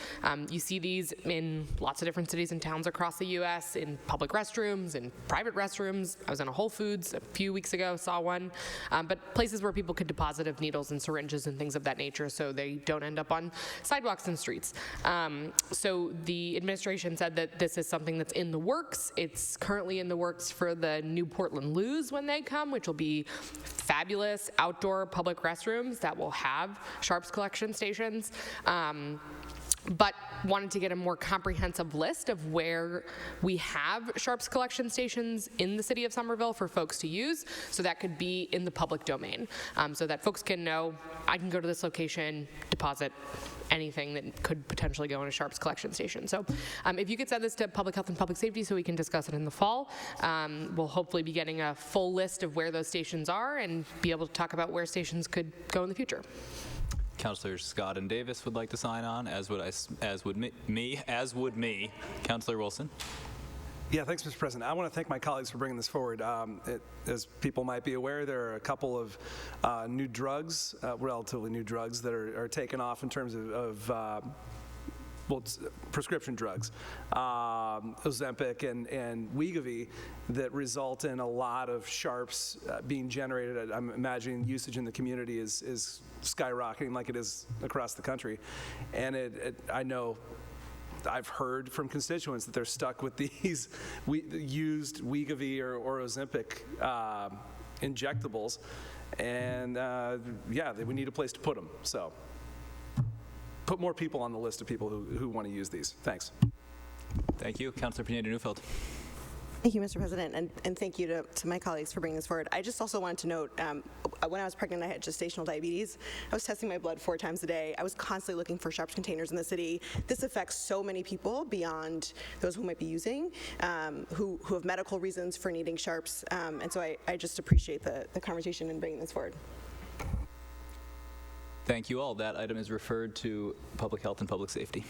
You see these in lots of different cities and towns across the U.S., in public restrooms, in private restrooms. I was in a Whole Foods a few weeks ago, saw one, but places where people could deposit of needles and syringes and things of that nature so they don't end up on sidewalks and streets. So the administration said that this is something that's in the works. It's currently in the works for the new Portland Loos when they come, which will be fabulous outdoor public restrooms that will have Sharps collection stations. But wanted to get a more comprehensive list of where we have Sharps collection stations in the city of Somerville for folks to use, so that could be in the public domain, so that folks can know, I can go to this location, deposit anything that could potentially go in a Sharps collection station. So if you could send this to Public Health and Public Safety so we can discuss it in the fall, we'll hopefully be getting a full list of where those stations are and be able to talk about where stations could go in the future. Councilors Scott and Davis would like to sign on, as would me. Councilor Wilson. Yeah, thanks, Mr. President. I want to thank my colleagues for bringing this forward. As people might be aware, there are a couple of new drugs, relatively new drugs, that are taken off in terms of prescription drugs, Ozempic and Wegovy, that result in a lot of Sharps being generated. I'm imagining usage in the community is skyrocketing like it is across the country. And I know I've heard from constituents that they're stuck with these used Wegovy or Ozempic injectables, and we need a place to put them. So put more people on the list of people who want to use these. Thanks. Thank you. Councilor Pineda-Neufeld. Thank you, Mr. President, and thank you to my colleagues for bringing this forward. I just also wanted to note, when I was pregnant, I had gestational diabetes. I was testing my blood 4 times a day. I was constantly looking for sharps containers in the city. This affects so many people beyond those who might be using, who have medical reasons for needing sharps, and so I just appreciate the conversation and bringing this forward. Thank you all. That item is referred to Public Health and Public Safety.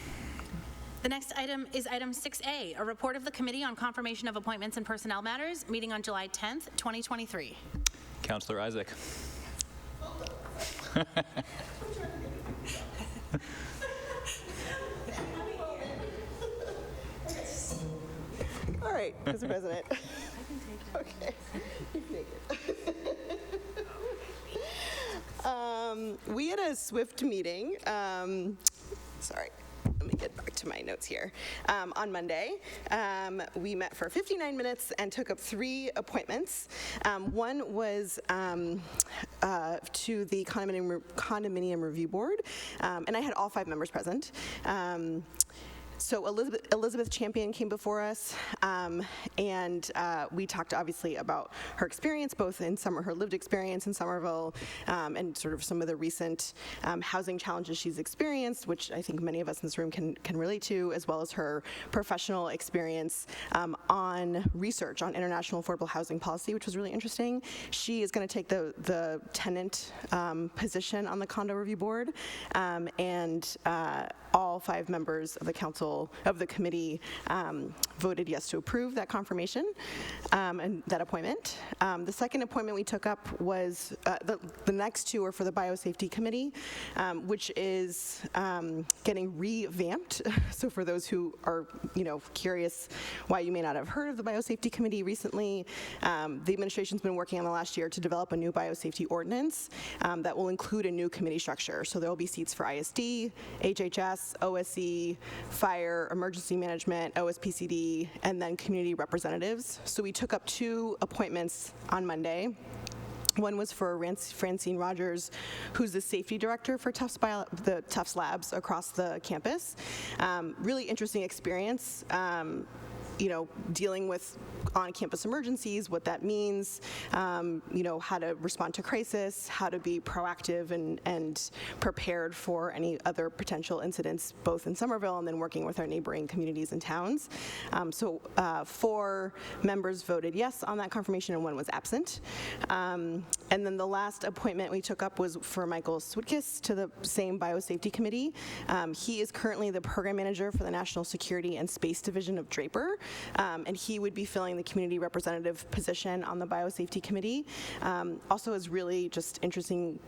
The next item is item 6A, a report of the Committee on Confirmation of Appointments and Personnel Matters, meeting on July 10th, 2023. Councillor Isaac. All right, Mr. President. I can take it. Okay, you can take it. We had a swift meeting. Sorry. Let me get back to my notes here. On Monday, we met for 59 minutes and took up 3 appointments. One was to the Condominium Review Board, and I had all 5 members present. So Elizabeth Champion came before us, and we talked obviously about her experience, both in her lived experience in Somerville, and sort of some of the recent housing challenges she's experienced, which I think many of us in this room can relate to, as well as her professional experience on research on international affordable housing policy, which was really interesting. She is going to take the tenant position on the Condo Review Board, and all 5 members of the committee voted yes to approve that confirmation and that appointment. The second appointment we took up was the next 2 are for the Biosafety Committee, which is getting revamped. So for those who are curious why you may not have heard of the Biosafety Committee recently, the administration's been working on the last year to develop a new biosafety ordinance that will include a new committee structure. So there will be seats for ISD, HHS, OSE, fire, emergency management, OSPCD, and then community representatives. So we took up 2 appointments on Monday. One was for Francine Rogers, who's the safety director for the Tufts Labs across the campus. Really interesting experience. Dealing with on-campus emergencies, what that means, how to respond to crisis, how to be proactive and prepared for any other potential incidents, both in Somerville and then working with our neighboring communities and towns. So 4 members voted yes on that confirmation and 1 was absent. And then the last appointment we took up was for Michael Switkus to the same Biosafety Committee. He is currently the program manager for the National Security and Space Division of Draper. And he would be filling the community representative position on the Biosafety Committee. Also has really just interesting,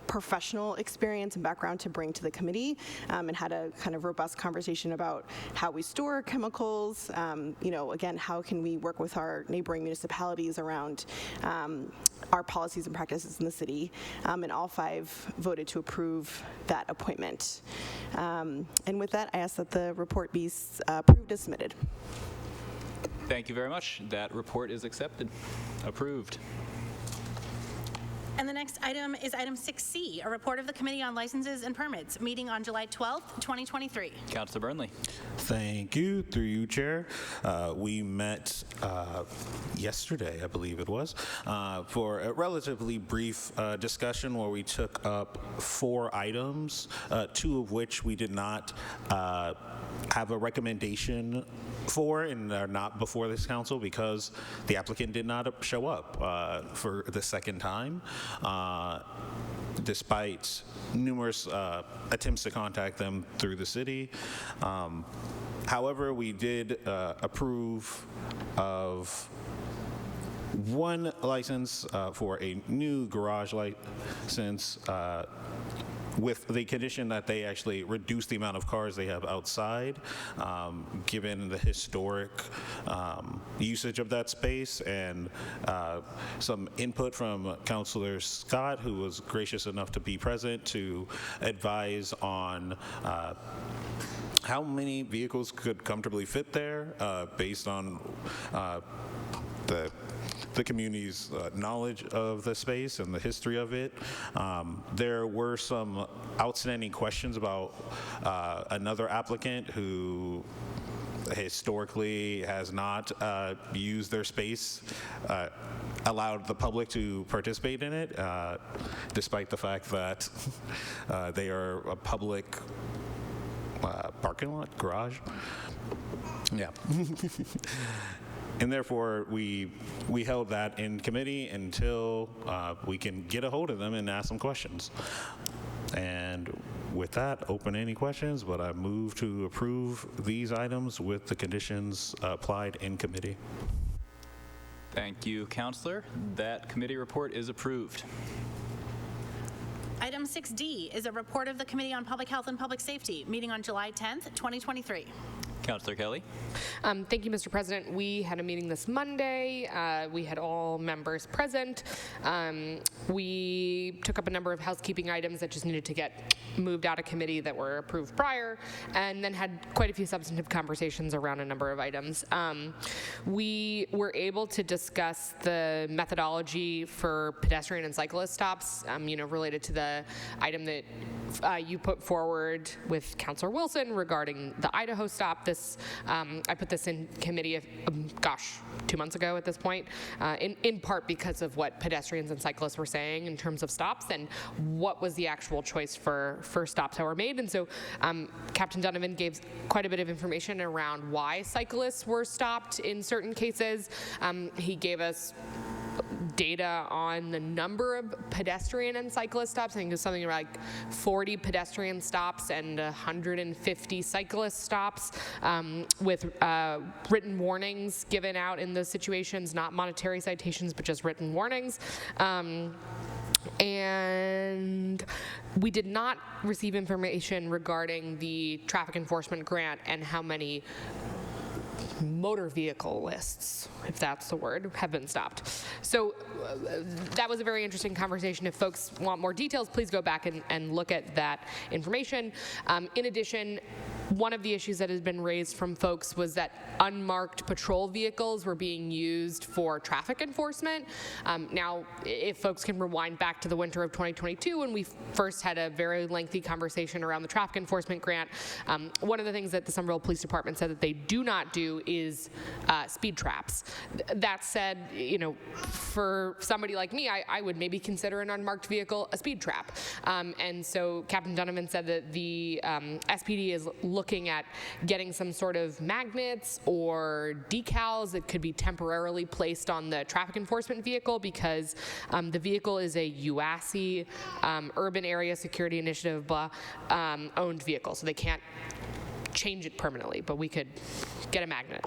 professional experience and background to bring to the committee, and had a kind of robust conversation about how we store chemicals, again, how can we work with our neighboring municipalities around our policies and practices in the city, and all 5 voted to approve that appointment. And with that, I ask that the report be approved as submitted. Thank you very much. That report is accepted. Approved. And the next item is item 6C, a report of the Committee on Licenses and Permits, meeting on July 12th, 2023. Councilor Burnley. Thank you. Through you, Chair. We met yesterday, I believe it was, for a relatively brief discussion where we took up 4 items, 2 of which we did not have a recommendation for and are not before this council because the applicant did not show up for the second time, despite numerous attempts to contact them through the city. However, we did approve of 1 license for a new garage license with the condition that they actually reduce the amount of cars they have outside, given the historic usage of that space, and some input from Councilor Scott, who was gracious enough to be present to advise on how many vehicles could comfortably fit there based on the community's knowledge of the space and the history of it. There were some outstanding questions about another applicant who historically has not used their space, allowed the public to participate in it, despite the fact that they are a public parking lot, garage. Yeah. And therefore, we held that in committee until we can get a hold of them and ask them questions. And with that, open any questions, but I move to approve these items with the conditions applied in committee. Thank you, Counselor. That committee report is approved. Item 6D is a report of the Committee on Public Health and Public Safety, meeting on July 10th, 2023. Counselor Kelly. Thank you, Mr. President. We had a meeting this Monday. We had all members present. We took up a number of housekeeping items that just needed to get moved out of committee that were approved prior, and then had quite a few substantive conversations around a number of items. We were able to discuss the methodology for pedestrian and cyclist stops, related to the item that you put forward with Councilor Wilson regarding the Idaho stop. I put this in committee, 2 months ago at this point, in part because of what pedestrians and cyclists were saying in terms of stops and what was the actual choice for stops that were made. And so Captain Donovan gave quite a bit of information around why cyclists were stopped in certain cases. He gave us data on the number of pedestrian and cyclist stops. I think it was something like 40 pedestrian stops and 150 cyclist stops, with written warnings given out in those situations, not monetary citations, but just written warnings. And we did not receive information regarding the traffic enforcement grant and how many motor vehicle lists, if that's the word, have been stopped. So that was a very interesting conversation. If folks want more details, please go back and look at that information. In addition, one of the issues that has been raised from folks was that unmarked patrol vehicles were being used for traffic enforcement. Now, if folks can rewind back to the winter of 2022 when we first had a very lengthy conversation around the traffic enforcement grant, one of the things that the Somerville Police Department said that they do not do is speed traps. That said, for somebody like me, I would maybe consider an unmarked vehicle a speed trap. And so Captain Donovan said that the SPD is looking at getting some sort of magnets or decals that could be temporarily placed on the traffic enforcement vehicle, because the vehicle is a UASI, Urban Area Security Initiative owned vehicle, so they can't change it permanently, but we could get a magnet.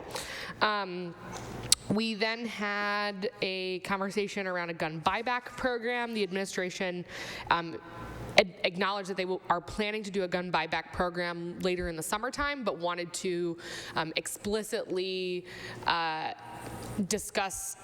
We then had a conversation around a gun buyback program. The administration acknowledged that they are planning to do a gun buyback program later in the summertime, but wanted to explicitly discuss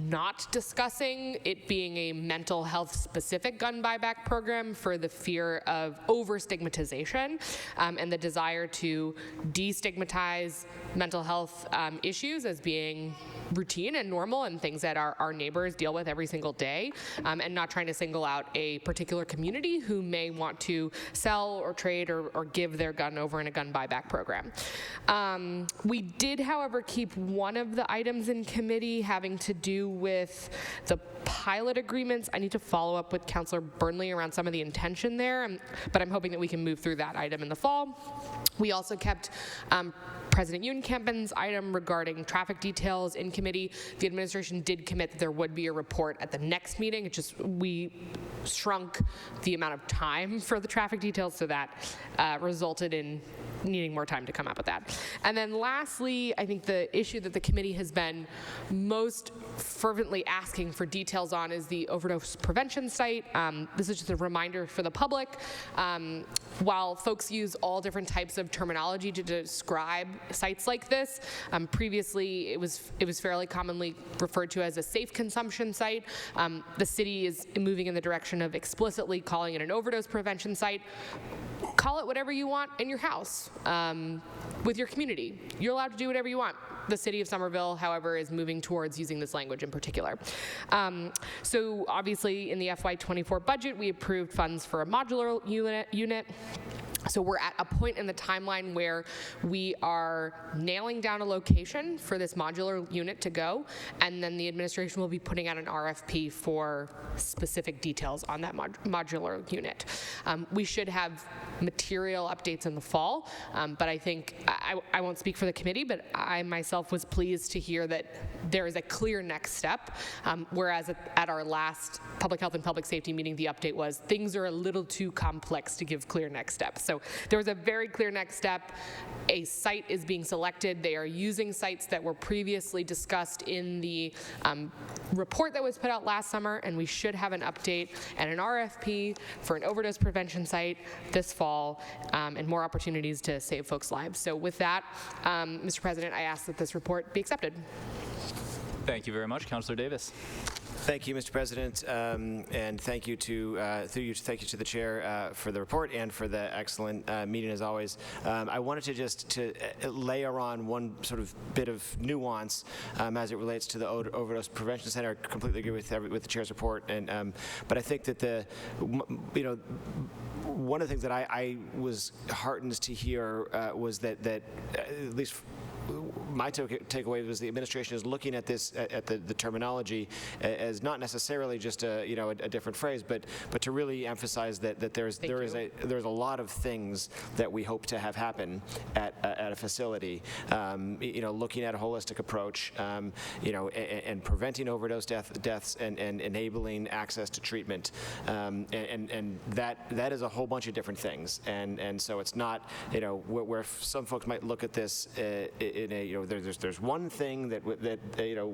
not discussing it being a mental health specific gun buyback program for the fear of over stigmatization and the desire to destigmatize mental health issues as being routine and normal and things that our neighbors deal with every single day, and not trying to single out a particular community who may want to sell or trade or give their gun over in a gun buyback program. We did, however, keep one of the items in committee having to do with the pilot agreements. I need to follow up with Councilor Burnley around some of the intention there, but I'm hoping that we can move through that item in the fall. We also kept President Ewan-Campen's item regarding traffic details in committee. The administration did commit that there would be a report at the next meeting. It just, we shrunk the amount of time for the traffic details, so that resulted in needing more time to come up with that. And then lastly, I think the issue that the committee has been most fervently asking for details on is the overdose prevention site. This is just a reminder for the public. While folks use all different types of terminology to describe sites like this, previously it was fairly commonly referred to as a safe consumption site. The city is moving in the direction of explicitly calling it an overdose prevention site. Call it whatever you want in your house with your community. You're allowed to do whatever you want. The city of Somerville, however, is moving towards using this language in particular. So obviously in the FY24 budget, we approved funds for a modular unit. So we're at a point in the timeline where we are nailing down a location for this modular unit to go, and then the administration will be putting out an RFP for specific details on that modular unit. We should have material updates in the fall, but I think, I won't speak for the committee, but I myself was pleased to hear that there is a clear next step, whereas at our last Public Health and Public Safety meeting, the update was things are a little too complex to give clear next steps. So there was a very clear next step. A site is being selected. They are using sites that were previously discussed in the report that was put out last summer, and we should have an update and an RFP for an overdose prevention site this fall, and more opportunities to save folks' lives. So with that, Mr. President, I ask that this report be accepted. Thank you very much. Councilor Davis. Thank you, Mr. President, and thank you to thank you to the chair for the report and for the excellent meeting as always. I wanted to just layer on one sort of bit of nuance as it relates to the overdose prevention center. I completely agree with the chair's report, and but I think that one of the things that I was heartened to hear was that at least my takeaway was the administration is looking at this at the terminology as not necessarily just a different phrase, but to really emphasize that there's a lot of things that we hope to have happen at a facility. Looking at a holistic approach, and preventing overdose deaths and enabling access to treatment, and that is a whole bunch of different things. And so it's not where some folks might look at this. There's one thing that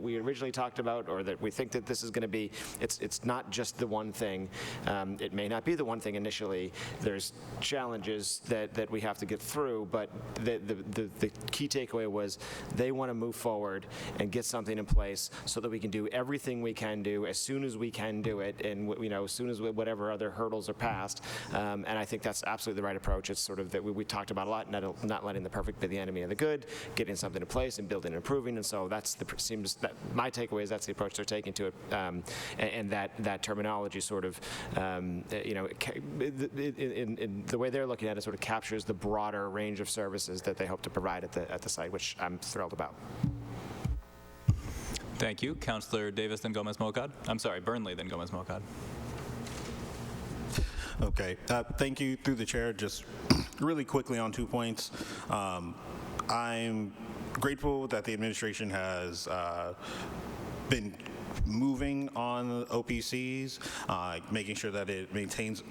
we originally talked about, or that we think that this is going to be. It's not just the one thing. It may not be the one thing initially. There's challenges that we have to get through, but the key takeaway was they want to move forward and get something in place so that we can do everything we can do as soon as we can do it, and as soon as whatever other hurdles are passed. And I think that's absolutely the right approach. It's sort of that we talked about a lot, not letting the perfect be the enemy of the good, getting something in place and building and improving. And so seems that my takeaway is that's the approach they're taking to it, and that terminology sort of, in the way they're looking at it, sort of captures the broader range of services that they hope to provide at the site, which I'm thrilled about. Thank you. Councilor Davis, then Gomez-Mocad. I'm sorry, Burnley, then Gomez-Mocad. Okay. Thank you, through the chair. Just really quickly on 2 points. I'm grateful that the administration has been moving on OPCs, making sure that it maintains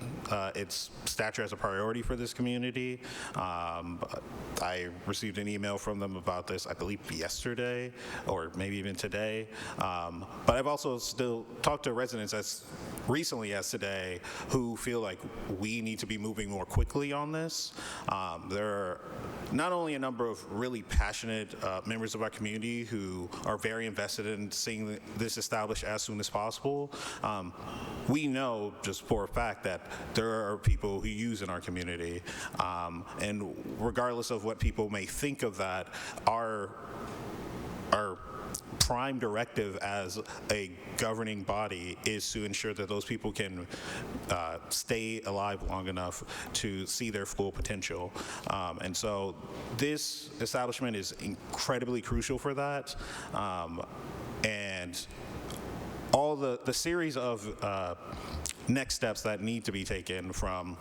its stature as a priority for this community. I received an email from them about this, I believe, yesterday, or maybe even today. But I've also still talked to residents as recently as today who feel like we need to be moving more quickly on this. There are not only a number of really passionate members of our community who are very invested in seeing this established as soon as possible. We know just for a fact that there are people who use in our community, and regardless of what people may think of that, our prime directive as a governing body is to ensure that those people can stay alive long enough to see their full potential. And so this establishment is incredibly crucial for that. And all the series of next steps that need to be taken, from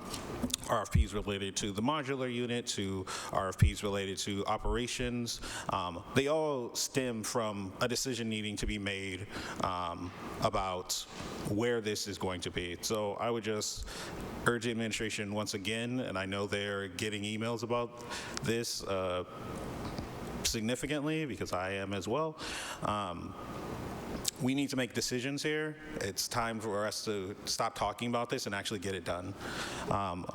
RFPs related to the modular unit to RFPs related to operations, they all stem from a decision needing to be made about where this is going to be. So I would just urge the administration once again, and I know they're getting emails about this significantly because I am as well. We need to make decisions here. It's time for us to stop talking about this and actually get it done. On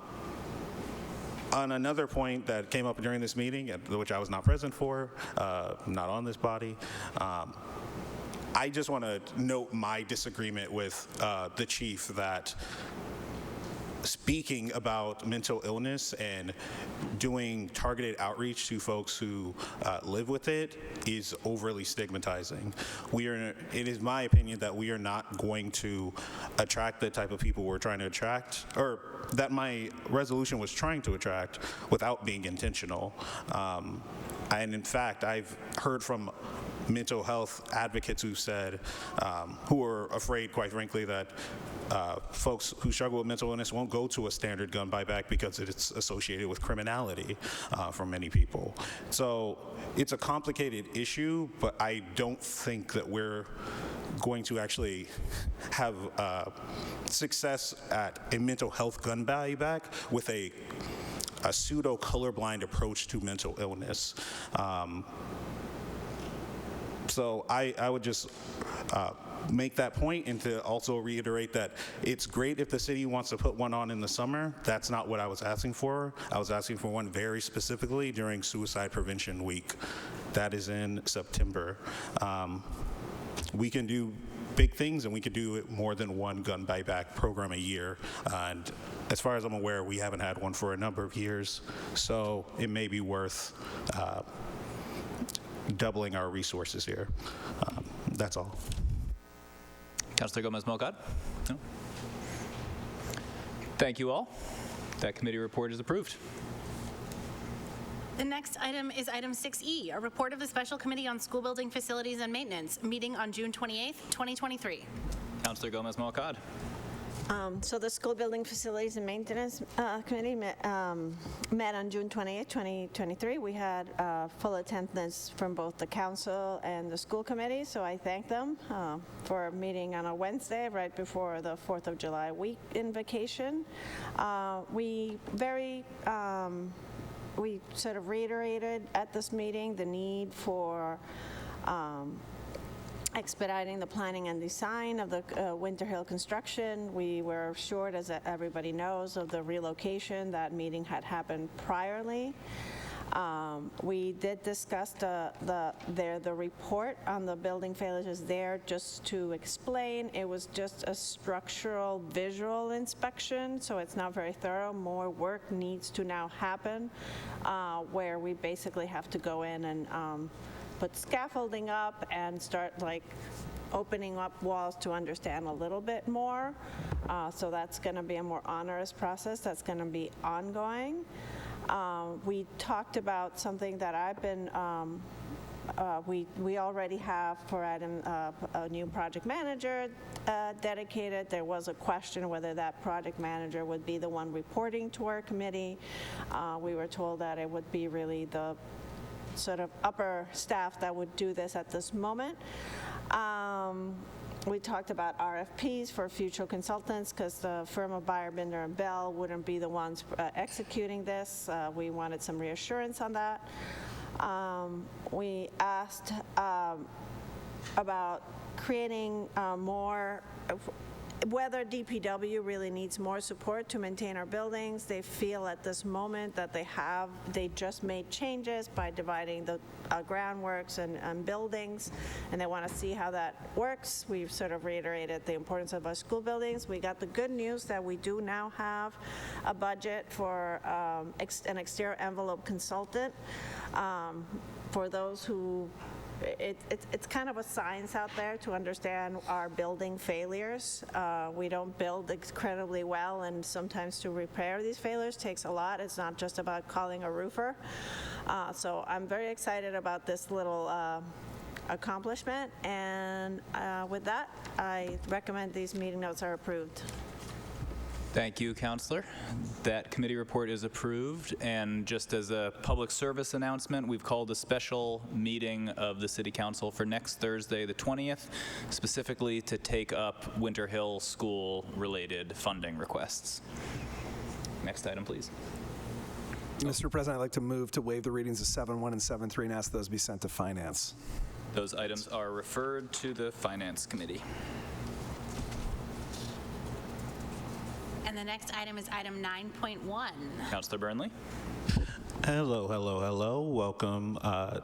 another point that came up during this meeting, which I was not present for, not on this body, I just want to note my disagreement with the chief that speaking about mental illness and doing targeted outreach to folks who live with it is overly stigmatizing. It is my opinion that we are not going to attract the type of people we're trying to attract, or that my resolution was trying to attract, without being intentional. And in fact, I've heard from mental health advocates who said, who are afraid, quite frankly, that folks who struggle with mental illness won't go to a standard gun buyback because it's associated with criminality for many people. So it's a complicated issue, but I don't think that we're going to actually have success at a mental health gun buyback with a pseudo colorblind approach to mental illness. So I would just make that point, and to also reiterate that it's great if the city wants to put one on in the summer. That's not what I was asking for. I was asking for one very specifically during Suicide Prevention Week. That is in September. We can do big things, and we could do more than one gun buyback program a year. And as far as I'm aware, we haven't had one for a number of years, so it may be worth doubling our resources here. That's all. Councilor Gomez-Melgad? No? Thank you all. That committee report is approved. The next item is item 6E, a report of the Special Committee on School Building Facilities and Maintenance, meeting on June 28th, 2023. Councilor Gomez-Melgad. So the School Building Facilities and Maintenance Committee met on June 28, 2023. We had full attendance from both the council and the school committee, so I thank them for meeting on a Wednesday right before the 4th of July week in vacation. We sort of reiterated at this meeting the need for expediting the planning and design of the Winter Hill construction. We were short, as everybody knows, of the relocation. That meeting had happened priorly. We did discuss the report on the building failures there. Just to explain, it was just a structural visual inspection, so it's not very thorough. More work needs to now happen, where we basically have to go in and put scaffolding up and start opening up walls to understand a little bit more. So that's going to be a more onerous process. That's going to be ongoing. We talked about something that I've been, we already have for item, a new project manager dedicated. There was a question whether that project manager would be the one reporting to our committee. We were told that it would be really the sort of upper staff that would do this at this moment. We talked about RFPs for future consultants because the firm of Beyer, Binder & Bell wouldn't be the ones executing this. We wanted some reassurance on that. We asked about creating more, whether DPW really needs more support to maintain our buildings. They feel at this moment that they just made changes by dividing the groundworks and buildings, and they want to see how that works. We've sort of reiterated the importance of our school buildings. We got the good news that we do now have a budget for an exterior envelope consultant. For those who it's kind of a science out there to understand our building failures. We don't build incredibly well, and sometimes to repair these failures takes a lot. It's not just about calling a roofer. So I'm very excited about this little accomplishment, and with that, I recommend these meeting notes are approved. Thank you, Councilor. That committee report is approved, and just as a public service announcement, we've called a special meeting of the City Council for next Thursday, the 20th, specifically to take up Winter Hill School-related funding requests. Next item, please. Mr. President, I'd like to move to waive the readings of 7.1 and 7.3 and ask those be sent to Finance. Those items are referred to the Finance Committee. And the next item is item 9.1. Councilor Burnley. Hello, hello, hello. Welcome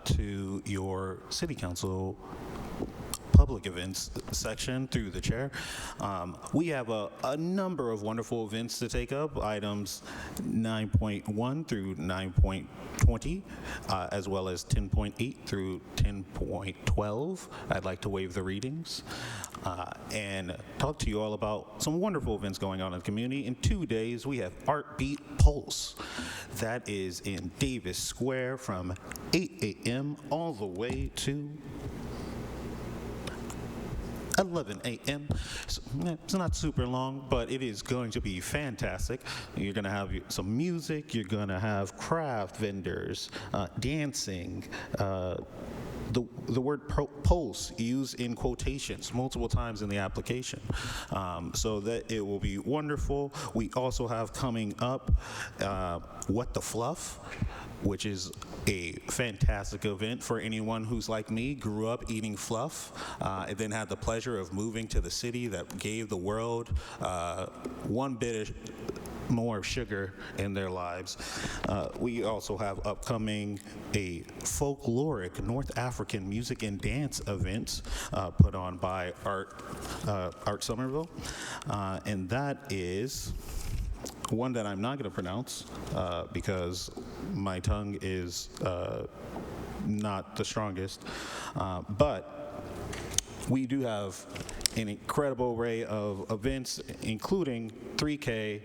to your City Council public events section through the chair. We have a number of wonderful events to take up, items 9.1 through 9.20, as well as 10.8 through 10.12. I'd like to waive the readings and talk to you all about some wonderful events going on in the community. In 2 days, we have Art Beat Pulse. That is in Davis Square from 8 a.m. all the way to 11 a.m. So, it's not super long, but it is going to be fantastic. You're going to have some music. You're going to have craft vendors, dancing. The word pulse used in quotations multiple times in the application, so that it will be wonderful. We also have coming up What the Fluff, which is a fantastic event for anyone who's like me, grew up eating fluff, and then had the pleasure of moving to the city that gave the world one bit of more sugar in their lives. We also have upcoming a folkloric North African music and dance event put on by Art Somerville, and that is one that I'm not going to pronounce because my tongue is not the strongest, but we do have an incredible array of events, including 3K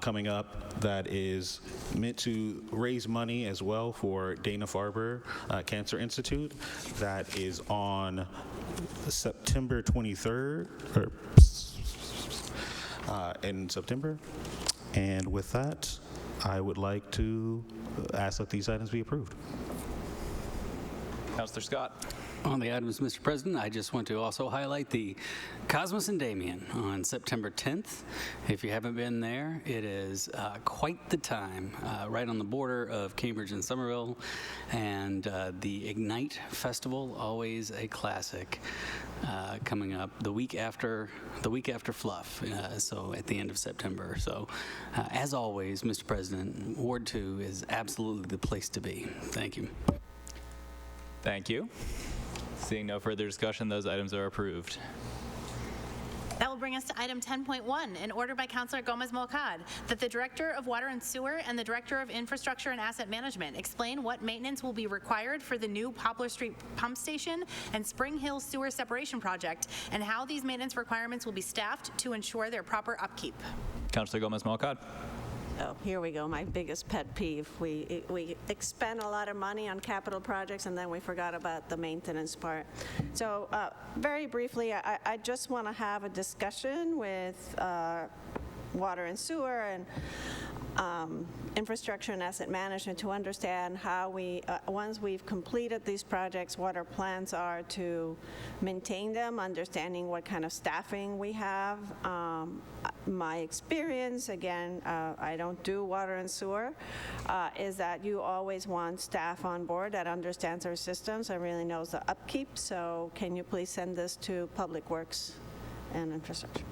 coming up that is meant to raise money as well for Dana-Farber Cancer Institute. That is on September 23rd, in September. And with that, I would like to ask that these items be approved. Councillor Scott. On the items, Mr. President, I just want to also highlight the Cosmos and Damien on September 10th. If you haven't been there, it is quite the time, right on the border of Cambridge and Somerville, and the Ignite Festival, always a classic, coming up the week after Fluff, so at the end of September. So, as always, Mr. President, Ward 2 is absolutely the place to be. Thank you. Thank you. Seeing no further discussion, those items are approved. That will bring us to item 10.1, an order by Councilor Gomez-Molcad that the Director of Water and Sewer and the Director of Infrastructure and Asset Management explain what maintenance will be required for the new Poplar Street Pump Station and Spring Hill Sewer Separation Project, and how these maintenance requirements will be staffed to ensure their proper upkeep. Councilor Gomez-Molcad. Oh, here we go, my biggest pet peeve. We expend a lot of money on capital projects and then we forgot about the maintenance part. So very briefly, I just want to have a discussion with Water and Sewer and Infrastructure and Asset Management to understand how we, once we've completed these projects, what our plans are to maintain them, understanding what kind of staffing we have. My experience, again, I don't do water and sewer, is that you always want staff on board that understands our systems and really knows the upkeep. So can you please send this to Public Works and Infrastructure?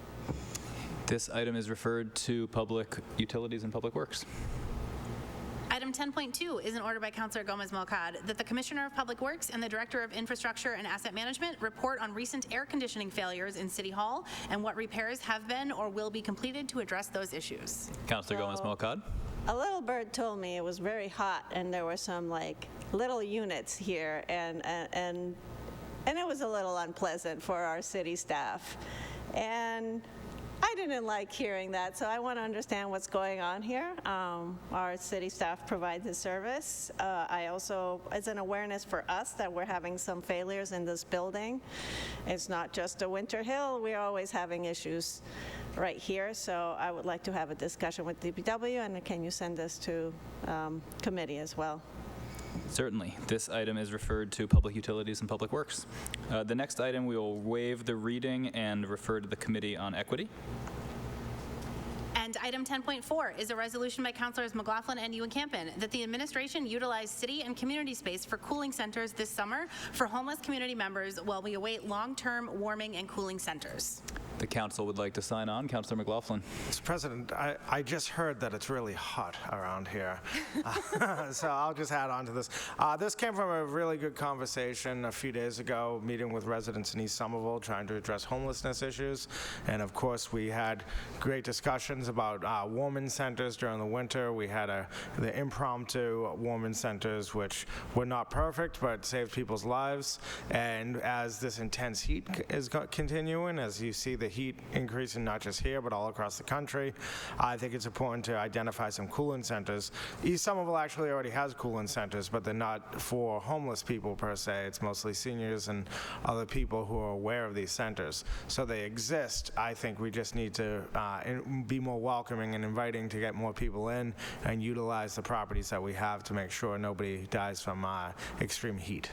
This item is referred to Public Utilities and Public Works. Item 10.2 is an order by Councilor Gomez-Molcad that the Commissioner of Public Works and the Director of Infrastructure and Asset Management report on recent air conditioning failures in City Hall and what repairs have been or will be completed to address those issues. Councilor Gomez-Molcad. A little bird told me it was very hot and there were some like little units here and it was a little unpleasant for our city staff. And I didn't like hearing that, so I want to understand what's going on here. Our city staff provides the service. I also, it's an awareness for us that we're having some failures in this building. It's not just a Winter Hill, we're always having issues right here, so I would like to have a discussion with DPW, and can you send this to committee as well? Certainly. This item is referred to Public Utilities and Public Works. The next item, we will waive the reading and refer to the Committee on Equity. And item 10.4 is a resolution by Councilors McLaughlin and Ewan-Campen that the administration utilize city and community space for cooling centers this summer for homeless community members while we await long-term warming and cooling centers. The council would like to sign on. Councilor McLaughlin. Mr. President, I just heard that it's really hot around here. So I'll just add on to this. This came from a really good conversation a few days ago, meeting with residents in East Somerville trying to address homelessness issues. And of course, we had great discussions about warming centers during the winter. We had the impromptu warming centers, which were not perfect, but saved people's lives. And as this intense heat is continuing, as you see the heat increasing not just here, but all across the country, I think it's important to identify some cooling centers. East Somerville actually already has cooling centers, but they're not for homeless people per se. It's mostly seniors and other people who are aware of these centers. So they exist. I think we just need to be more welcoming and inviting to get more people in and utilize the properties that we have to make sure nobody dies from extreme heat.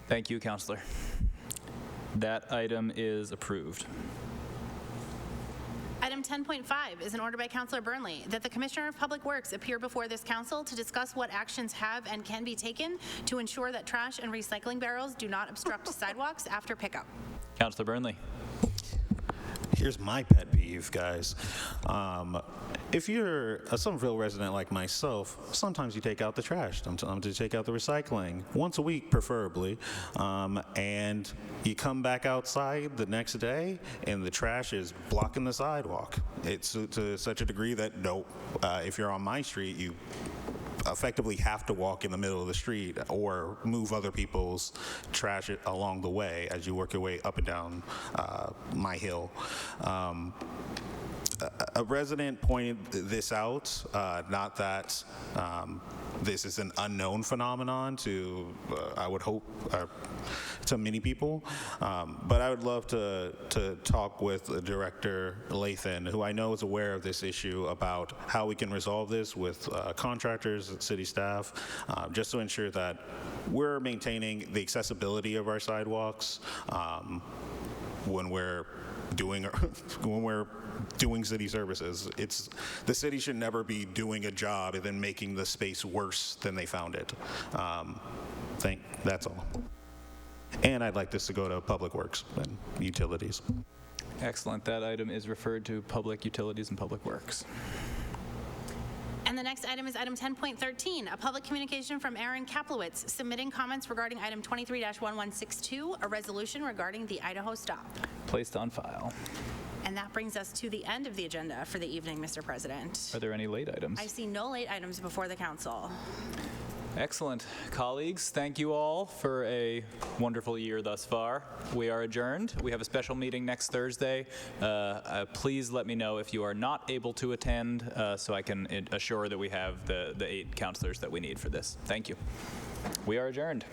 Thank you, Councilor. That item is approved. Item 10.5 is an order by Councilor Burnley that the Commissioner of Public Works appear before this council to discuss what actions have and can be taken to ensure that trash and recycling barrels do not obstruct sidewalks after pickup. Councilor Burnley. Here's my pet peeve, guys. If you're a Somerville resident like myself, sometimes you take out the trash, sometimes you take out the recycling, once a week preferably, and you come back outside the next day and the trash is blocking the sidewalk. It's to such a degree that if you're on my street, you effectively have to walk in the middle of the street or move other people's trash along the way as you work your way up and down my hill. A resident pointed this out, not that this is an unknown phenomenon to, I would hope, to many people, but I would love to talk with Director Lathan, who I know is aware of this issue, about how we can resolve this with contractors and city staff, just to ensure that we're maintaining the accessibility of our sidewalks when we're doing city services. The city should never be doing a job and then making the space worse than they found it. That's all. And I'd like this to go to Public Works and Utilities. Excellent. That item is referred to Public Utilities and Public Works. And the next item is item 10.13, a public communication from Aaron Kaplowitz submitting comments regarding item 23-1162, a resolution regarding the Idaho stop. Placed on file. And that brings us to the end of the agenda for the evening, Mr. President. Are there any late items? I see no late items before the council. Excellent. Colleagues, thank you all for a wonderful year thus far. We are adjourned. We have a special meeting next Thursday. Please let me know if you are not able to attend so I can assure that we have the 8 counselors that we need for this. Thank you. We are adjourned.